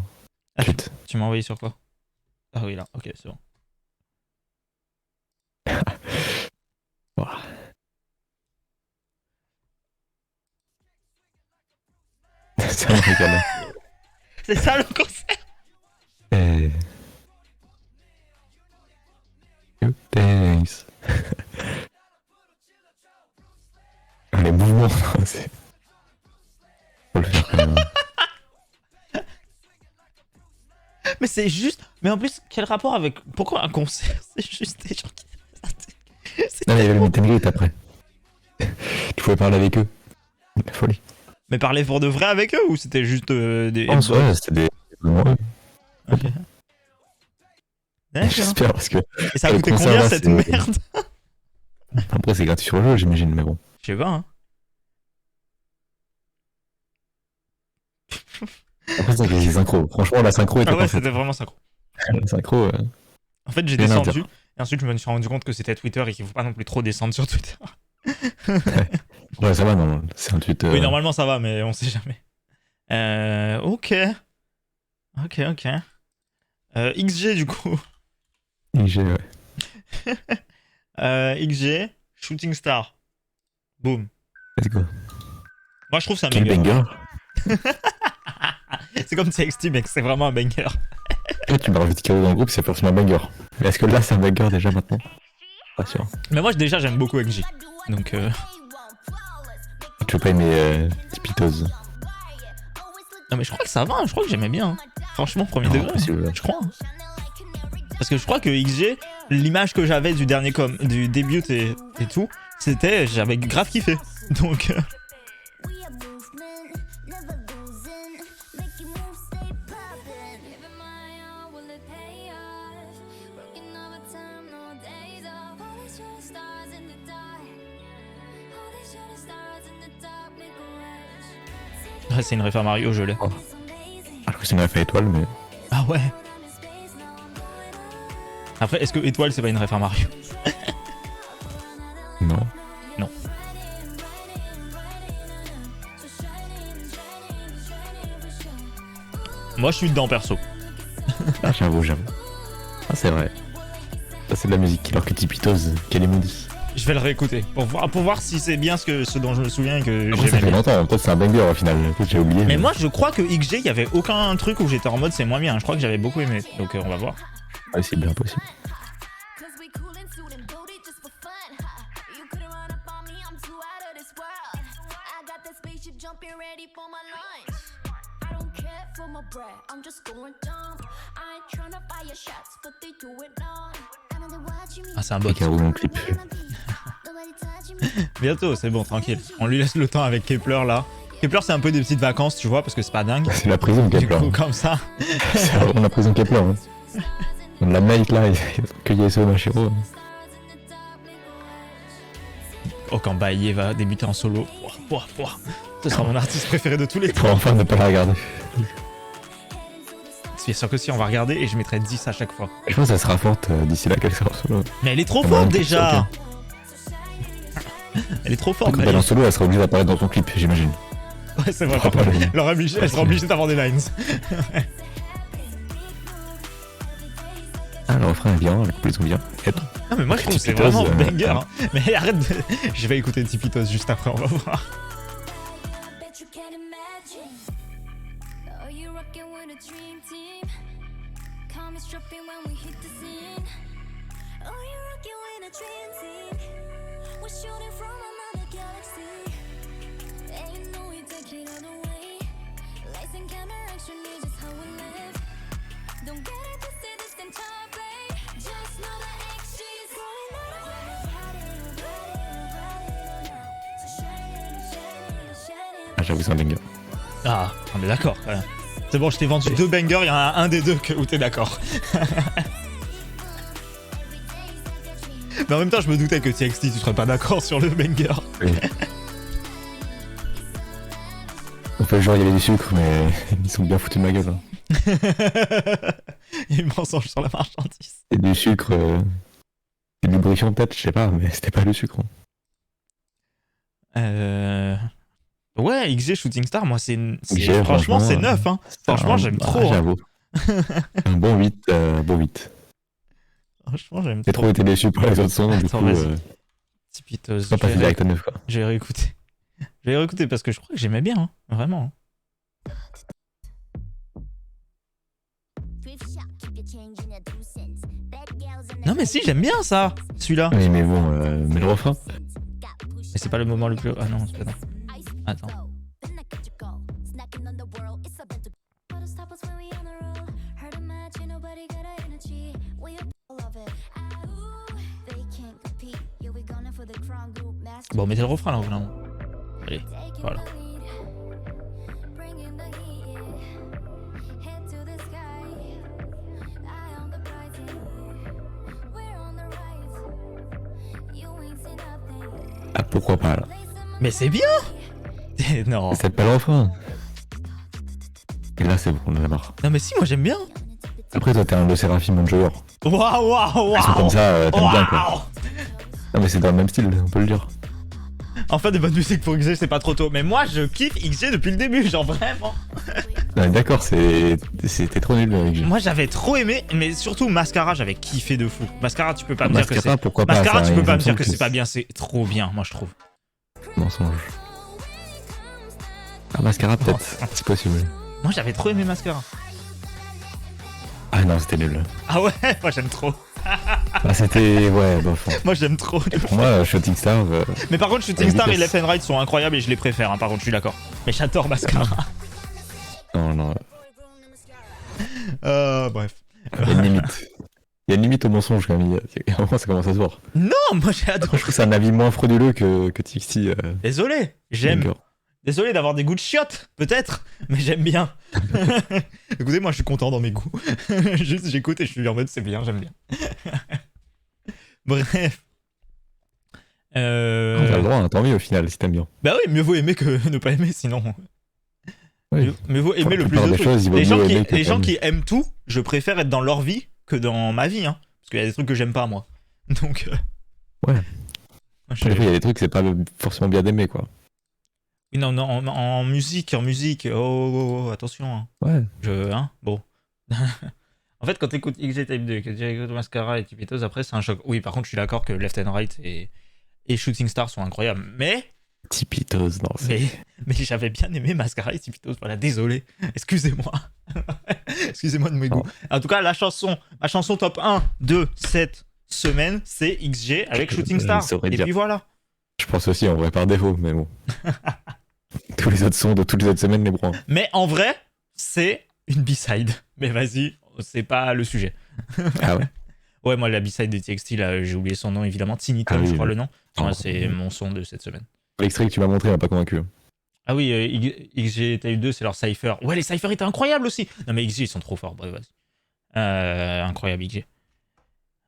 Ah, tweet. tu m'as envoyé sur quoi? Ah oui, là, ok, c'est bon. Ouah. Ça me régale. C'est ça le concert? Et... Thanks. Les mouvements, c'est... Faut le faire quand même. Mais c'est juste. Mais en plus, quel rapport avec. Pourquoi un concert? C'est juste des gens qui. C'est Non, mais il y avait le tellement- meet and greet après. Tu pouvais parler avec eux. La folie. Mais parler pour de vrai avec eux ou c'était juste des. En soi, c'était des... Vraiment, Ok. D'accord. j'espère parce que... Et ça a le coûté concert, combien là, cette c'est- merde? Après, c'est gratuit sur le jeu, j'imagine, mais bon. Je sais pas, hein. Après, ça, les synchros. Franchement, la synchro était Ah ouais, parfaite. c'était vraiment synchro. La synchro, En fait, j'ai Rien à descendu, dire. et ensuite je me suis rendu compte que c'était Twitter et qu'il faut pas non plus trop descendre sur Twitter. ouais, ça va, non. C'est un tweet. Oui, normalement ça va, mais on sait jamais. Ok. Ok. XG du coup. IG, ouais. XG, Shooting Star. Boom. Let's go. Moi je trouve ça un Quel banger. banger. C'est comme TXT, mec, c'est vraiment un banger. Là, tu m'as rajouté Kiro dans le groupe, c'est forcément un banger. Mais est-ce que là, c'est un banger déjà maintenant? Pas sûr. Mais moi déjà j'aime beaucoup XG. Donc Tu veux pas aimer Tipitos? non mais je crois que ça va, je crois que j'aimais bien. Hein. Franchement, premier Non, degré. impossible. Je crois. Hein. Parce que je crois que XG, l'image que j'avais du dernier du début et tout, c'était j'avais grave kiffé. Donc ouais, c'est une référence Mario, je l'ai. Ah, je crois que c'est une référence étoile, mais. Ah ouais. Après, est-ce que étoile c'est pas une référence Mario? Non. Non. Moi je suis dedans perso. Ah, j'avoue. Ah, c'est vrai. Ça, c'est de la musique. Alors que Tipitos, quel est maudit. Je vais le réécouter pour voir si c'est bien ce dont je me souviens et que Après, ça j'aimais fait bien. longtemps, peut-être c'est un banger au final. Peut-être j'ai oublié. Mais moi je crois que XG, il y avait aucun truc où j'étais en mode c'est moins bien. Je crois que j'avais beaucoup aimé. Donc on va voir. Ouais, c'est bien possible. Ah c'est un bot. Et Karo dans le clip. Bientôt, c'est bon, tranquille. On lui laisse le temps avec Kepler là. Kepler c'est un peu des petites vacances, tu vois, parce que c'est pas dingue. C'est la prison Du Kepler. coup comme ça. C'est vraiment la prison Kepler. Hein. La night là, il que Yasuo Mashiro. Oh quand Baye va débuter en solo. Pouah. Ce sera mon artiste préféré de tous les temps. Pour enfin ne pas la regarder. C'est sûr que si on va regarder et je mettrai 10 à chaque fois. Je pense que ça sera forte d'ici là qu'elle sort en solo. Mais elle est trop Ah forte bah, déjà. Elle est trop forte. Quand Baye. elle est en solo, elle sera obligée d'apparaître dans ton clip, j'imagine. Ouais, c'est vrai. Ah, pas le- Elle sera obligée d'avoir des lines. Ah, le refrain est bien, les couplets sont bien. Et Non mais moi je trouve que c'est Tipitos, vraiment banger. Hein. Mais arrête de... Je vais écouter Tipitos juste après, on va voir. Ah, j'avoue, c'est un banger. Ah, on est d'accord quand même. C'est bon, je t'ai vendu 2 bangers, il y en a un des deux où t'es d'accord. Mais en même temps, je me doutais que TXT, tu serais pas d'accord sur le banger. Oui. On fait genre, il y avait du sucre, mais ils sont bien foutus de ma gueule. Hein. Il y a eu mensonge sur la marchandise. Et du sucre, du lubrifiant peut-être, je sais pas, mais c'était pas le sucre. Hein. Ouais, XG Shooting Star, moi, XG, franchement, c'est franchement, neuf. Hein. Franchement, j'aime trop. Hein. J'avoue. Un bon 8, bon 8. Franchement, j'aime J'ai trop été déçu par les autres sons, du Attends, coup, vas-y. Tipitos. pas passer direct à 9 quoi. Je vais réécouter. Je vais réécouter parce que je crois que j'aimais bien, hein. Vraiment. Non mais si, j'aime bien ça, celui-là. Oui, mais bon, mais le refrain. Mais c'est pas le moment le plus... Ah non, c'est pas non. Attends. Bon, mettez le refrain là, vraiment. Allez, voilà. Ah, pourquoi pas là. Mais c'est bien. Non. C'est pas le refrain. Et là, c'est bon, on en a marre. Non mais si, moi j'aime bien. Après, toi, t'es un Le Séraphim enjoyer. Waouh, waouh, Ils sont comme waouh. ça, t'aimes bien, quoi. Waouh. Non, mais c'est dans le même style, on peut le dire. Enfin, des bonnes musiques pour XG, c'est pas trop tôt. Mais moi, je kiffe XG depuis le début, genre vraiment. Non, mais d'accord, c'était trop nul avec G. Moi, j'avais trop aimé, mais surtout Mascara, j'avais kiffé de fou. Mascara, tu peux pas me dire que Mascara, c'est. pourquoi pas. Mascara, ça, tu peux il pas me me dire semble que c'est pas bien, c'est trop bien, moi je trouve. Mensonge. Ah, Mascara, peut-être, c'est possible. Moi, j'avais trop aimé Mascara. Ah non, c'était nul. Ah ouais, moi j'aime trop. Ah, c'était. Ouais, bof. Moi j'aime trop. Pour moi, Shooting Star. Mais par contre, Shooting Star et vitesse. Left and Right sont incroyables et je les préfère, hein, par contre, je suis d'accord. Mais j'adore Mascara. Non, non. Bref. Il y a une limite. Il y a une limite au mensonge quand même. Il y a un moment, ça commence à se voir. Non, moi j'ai adoré. Je trouve que c'est un avis moins frauduleux que TXT. Désolé, j'aime. Banger. Désolé d'avoir des goûts de chiottes, peut-être, mais j'aime bien. Écoutez, moi je suis content dans mes goûts. Juste j'écoute et je suis en mode c'est bien, j'aime bien. Bref. T'as le droit, hein, tant mieux au final si t'aimes bien. Bah oui, mieux vaut aimer que ne pas aimer, sinon. Oui. Mieux vaut aimer le plus plupart de des trucs. choses, il vaut Les gens, mieux qui, aimer que les gens pas qui aiment tout, je préfère être dans leur vie que dans ma vie, hein. Parce qu'il y a des trucs que j'aime pas moi. Donc. Ouais. moi, je- Des fois, il y a des trucs, c'est pas forcément bien d'aimer, quoi. Oui, non, non, en musique, oh, attention. Hein. Ouais. Bon. En fait, quand t'écoutes XG Type 2, que tu écoutes Mascara et Tipetos, après, c'est un choc. Oui, par contre, je suis d'accord que Left and Right et Shooting Star sont incroyables. Mais Tipitos, non, c'est. mais j'avais bien aimé Mascara et Tipetos. Voilà, désolé. Excusez-moi. Excusez-moi de mes goûts. En tout cas, ma chanson top 1 de cette semaine, c'est XG avec Shooting Star. saurais Et dire. puis voilà. Je pense aussi en vrai par défaut, mais bon. Tous les autres sons de toutes les autres semaines, les bras. Mais en vrai, c'est une B-side. Mais vas-y, c'est pas le sujet. Ah ouais. Ouais, moi, la B-side de TXT, là, j'ai oublié son nom, évidemment. Tiny Tom, Ah oui, je crois oui. le nom. Ouais, Oh. c'est mon son de cette semaine. L'extrait que tu m'as montré m'a pas convaincu. Ah oui, XG Type 2, c'est leur cypher. Ouais, les cyphers étaient incroyables aussi. Non, mais XG, ils sont trop forts. Bref, vas-y. Incroyable, XG.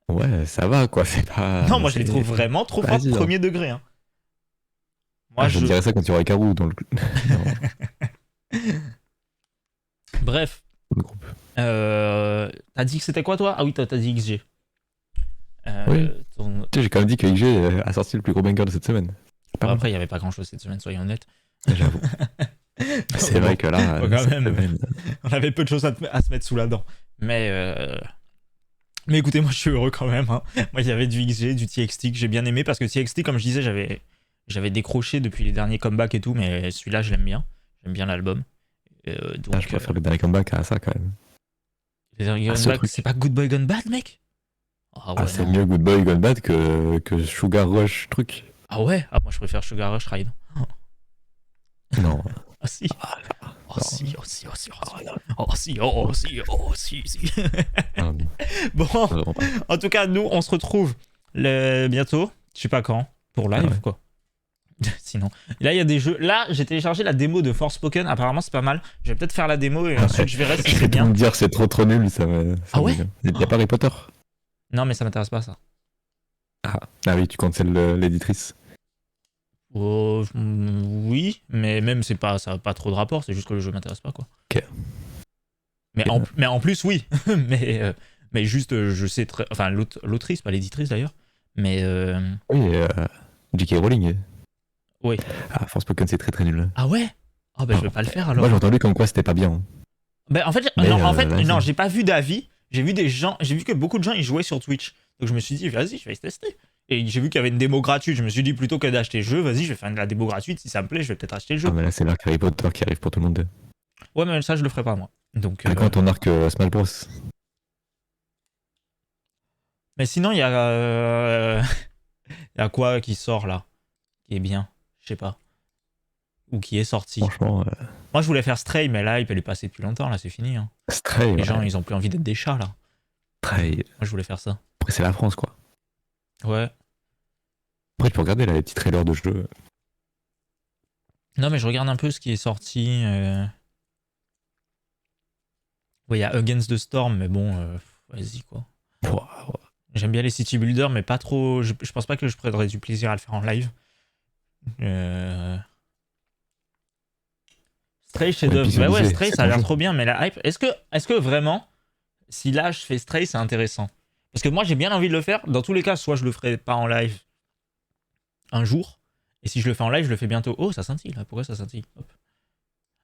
Ouais, ça va quoi, c'est pas. Non, moi, je les c'est- trouve vraiment trop forts, Vas-y, hein. premier degré. Hein. Moi, Ah, je te dirais ça quand tu aurais Carou dans le Bref. groupe. T'as dit que c'était quoi, toi? Ah oui, t'as dit XG. Oui. ton- Tu sais, j'ai quand même dit que XG a sorti le plus gros banger de cette semaine. Pas Bon, après, il n'y avait pas grand-chose cette semaine, soyons honnêtes. mal, j'avoue. C'est vrai que là, Faut quand cette même. semaine, On avait peu de choses à se mettre sous la dent. Mais écoutez, moi je suis heureux quand même. Hein. Moi il y avait du XG, du TXT que j'ai bien aimé parce que TXT, comme je disais, j'avais décroché depuis les derniers comebacks et tout, mais celui-là je l'aime bien. J'aime bien l'album. Donc, je préfère le dernier comeback à ça quand même. les derniers ce comebacks, truc. c'est pas Good Boy Gone Bad, mec? Ah ouais, Ah, c'est non. mieux Good Boy Gone Bad que Sugar Rush truc. Ah ouais? Ah, moi je préfère Sugar Rush Ride. Non. Ah si. Oh si, oh si, oh si, oh si, oh si, oh si, si. Non, Bon, vraiment pas. en tout cas, nous, on se retrouve bientôt, je sais pas quand, pour live, Ah ouais. quoi. Sinon, là, il y a des jeux. Là, j'ai téléchargé la démo de Forspoken, apparemment, c'est pas mal. Je vais peut-être faire la démo et ensuite, je verrai si Je c'est vais tout bien. me dire c'est trop nul, ça me. Ah ouais? Il y a pas Harry Potter. Non, mais ça m'intéresse pas, ça. Ah oui, tu comptes celle de l'éditrice. Oui, mais même, ça n'a pas trop de rapport, c'est juste que le jeu m'intéresse pas, quoi. Ok. Mais en plus, oui. mais juste, je sais très. Enfin, l'autrice, pas l'éditrice d'ailleurs. Mais. Oui, J.K. Rowling. Oui. Ah, Forspoken, c'est très nul. Ah ouais? Ah bah, je vais pas le faire alors. Moi, j'ai entendu comme quoi c'était pas bien. Bah, en fait, Mais, vas-y. non, j'ai pas vu d'avis. J'ai vu que beaucoup de gens y jouaient sur Twitch. Donc je me suis dit, vas-y, je vais tester. Et j'ai vu qu'il y avait une démo gratuite. Je me suis dit, plutôt que d'acheter le jeu, vas-y, je vais faire la démo gratuite. Si ça me plaît, je vais peut-être acheter le jeu. Ah, mais là, c'est l'arc Harry Potter qui arrive pour tout le monde. Ouais, mais ça, je le ferai pas moi. Donc. À quand ton arc Smash Bros? Mais sinon, il y a. Il y a quoi qui sort là? Qui est bien? Je sais pas. Ou qui est sorti. Franchement, Moi, je voulais faire Stray, mais là, il peut lui passer depuis longtemps. Là, c'est fini. Hein. Stray. Les ouais. gens, ils ont plus envie d'être des chats là. Stray. Moi, je voulais faire ça. Après, c'est la France, quoi. Ouais. Après, tu peux regarder là, les petits trailers de jeux. Non, mais je regarde un peu ce qui est sorti. Ouais, il y a Against the Storm, mais bon, vas-y quoi. Ouah, ouah. J'aime bien les city builders, mais pas trop. Je pense pas que je prendrais du plaisir à le faire en live. Stray, chef-d'œuvre. puis Bah ouais, c'est Stray, c'est ça a ton l'air jeu. trop bien, mais la hype. Est-ce que vraiment, si là je fais Stray, c'est intéressant? Parce que moi j'ai bien envie de le faire. Dans tous les cas, soit je le ferai pas en live un jour, et si je le fais en live, je le fais bientôt. Oh, ça scintille là. Pourquoi ça scintille? Hop.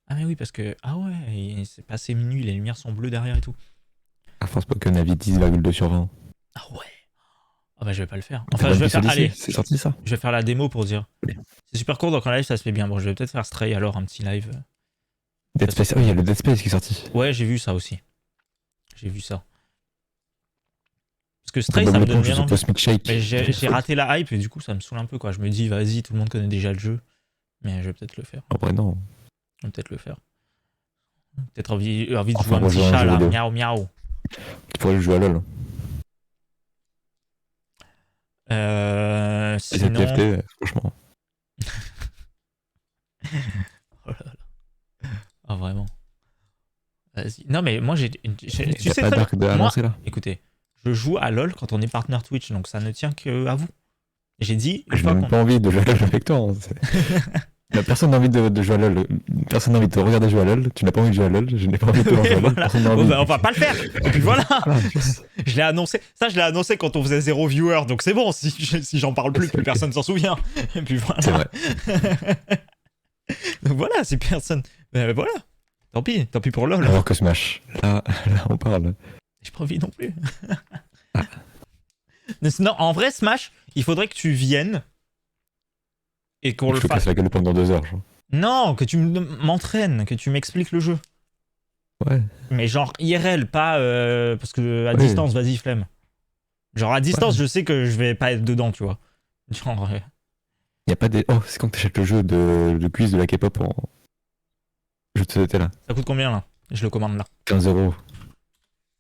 Ah, mais oui, parce que. Ah ouais, c'est passé minuit, les lumières sont bleues derrière et tout. À force Pokémon avis 10,2 sur 20. Ah ouais. Ah bah je vais pas le faire. T'as Enfin, pas je vais vu faire. celui-ci Allez, C'est sorti ça? je vais faire la démo pour dire. Oui. C'est super court, donc en live ça se fait bien. Bon, je vais peut-être faire Stray alors, un petit live. Dead Space. Oh, il y a le Dead Space qui est sorti. Ouais, j'ai vu ça aussi. J'ai vu ça. Parce que Stray, Bob ça me donne l'éponge, bien The envie. Cosmic Shake. Mais j'ai raté la hype et du coup ça me saoule un peu quoi. Je me dis vas-y, tout le monde connaît déjà le jeu. Mais je vais peut-être le faire. En vrai, non. Je vais peut-être le faire. Peut-être envie de jouer Enfin, un petit rejoins un chat jeu là. vidéo. Miaou miaou. Tu pourrais le jouer à LoL. Et cette Sinon. TFT, franchement. Oh là là. Ah vraiment. Vas-y. Non mais moi tu T'as sais pas très bien. Dark de Moi, annoncer là? écoutez, je joue à LoL quand on est partenaire Twitch, donc ça ne tient qu'à vous. J'ai dit une Je fois n'ai qu'on. même pas envie de jouer à LoL avec toi. Hein. Personne n'a envie de jouer à LoL. Personne n'a envie de te regarder jouer à LoL. Tu n'as pas envie de jouer à LoL. Je n'ai pas envie de te voir jouer à LoL. Voilà. Personne n'a Bon, envie. bah, on va pas le faire. Et puis voilà. Voilà. Je l'ai annoncé. Ça, je l'ai annoncé quand on faisait 0 viewer, donc c'est bon. Si j'en parle plus, plus personne s'en souvient. Et puis voilà. C'est vrai. Donc voilà, si personne. Ben voilà. Tant pis pour LoL. Alors que Smash. Là, on parle. J'ai pas envie non plus. Mais sinon, en vrai, Smash, il faudrait que tu viennes et qu'on le Je te fasse. casse la gueule pendant 2 heures. Genre. Non, que tu m'entraînes, que tu m'expliques le jeu. Ouais. Mais genre IRL, pas parce que à Oui. distance, vas-y, flemme. Genre à distance, Ouais. je sais que je vais pas être dedans, tu vois. Genre. Y a pas des. Oh, c'est quand t'achètes le jeu de quiz de la K-pop en. Je te c'était là. Ça coûte combien là? Je le commande là. 15 €.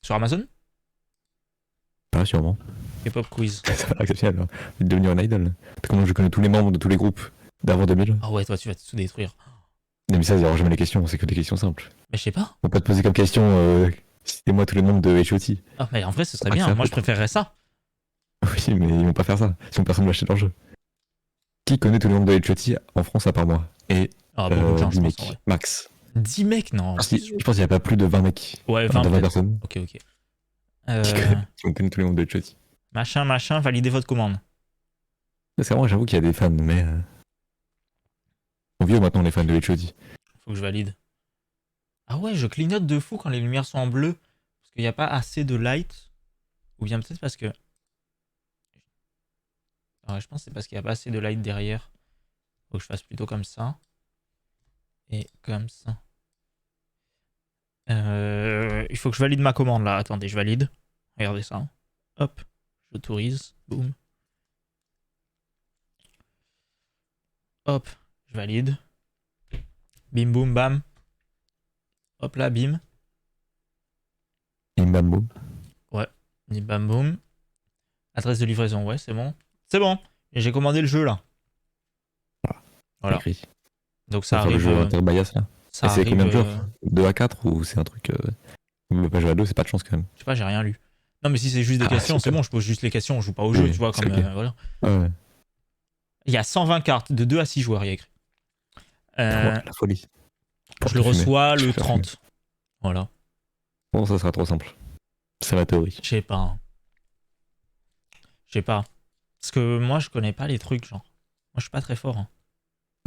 Sur Amazon? Pas sûrement. K-pop quiz. C'est pas exceptionnel. Hein. Devenir un idol. Comment je connais tous les membres de tous les groupes d'avant 2000. Ah ouais, toi, tu vas tout détruire. Non, mais ça, il y aura jamais les questions. C'est que des questions simples. Mais je sais pas. On va pas te poser comme question. Citez-moi tous les membres de H.O.T. Ah, mais en vrai, ce serait Ah, bien. ça Moi, je peut- préférerais ça. Oui, mais ils vont pas faire ça. Sinon, personne va acheter leur jeu. Qui connaît tous les membres de H.O.T. en France à part moi? Et Ah, beaucoup de gens, 10 je mecs. pense. En vrai. Max. 10 mecs, non. Je pense qu'il y a pas plus de 20 mecs. Ouais, Enfin, 20 de 20 peut-être. personnes Ok. qui connaissent tous les membres de H.O.T. Machin, validez votre commande. C'est vrai, j'avoue qu'il y a des fans, mais. On vieux maintenant les fans de H.O.T. Faut que je valide. Ah ouais, je clignote de fou quand les lumières sont en bleu. Parce qu'il n'y a pas assez de light. Ou bien peut-être parce que. Ouais, je pense que c'est parce qu'il n'y a pas assez de light derrière. Faut que je fasse plutôt comme ça. Et comme ça. Il faut que je valide ma commande là. Attendez, je valide. Regardez ça. Hop, j'autorise. Boum. Hop, je valide. Bim boum bam. Hop là, bim. Bim bam boum. Bim bam boum. Adresse de livraison, ouais, c'est bon. C'est bon. Et j'ai commandé le jeu là. Voilà. Écrit. Donc ça Enfin, le arrive. jeu Interbias là. Ça Et c'est arrive, combien de joueurs 2 à 4 ou c'est un truc. Vous ne pas jouer à 2, c'est pas de chance quand même. Je sais pas, j'ai rien lu. Non, mais si c'est juste des Ah, questions, c'est super. bon, je pose juste les questions, on joue pas au Oui, jeu, tu vois. c'est Comme, ok. voilà. Ouais. Il y a 120 cartes, de 2 à 6 joueurs, il y a écrit. La folie. Je le reçois Je le vais faire 30. Voilà. Bon, ça sera trop simple. C'est la théorie. Je sais pas. Hein. Je sais pas. Parce que moi, je connais pas les trucs, genre. Moi, je suis pas très fort, hein,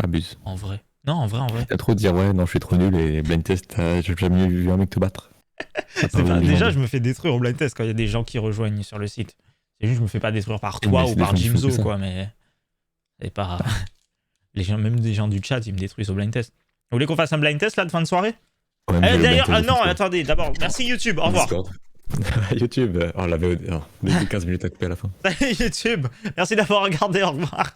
Abuse. en vrai. Non, en vrai. T'as trop de dire ouais, non, je suis trop nul et blind test, j'ai jamais vu un mec te battre. Déjà, je me fais détruire au blind test quand il y a des gens qui rejoignent sur le site. C'est juste, je me fais pas détruire par toi Mais ou c'est des par gens qui font que Jimzo, ça. quoi, mais. C'est pas. Les gens, même des gens du chat, ils me détruisent au blind test. Vous voulez qu'on fasse un blind test là de fin de soirée? Ouais, mais le D'ailleurs, blind test, non, c'est attendez, d'abord, merci YouTube, au revoir. Discord. YouTube, on l'avait dès 15 minutes à couper à la fin. Salut YouTube, merci d'avoir regardé, au revoir.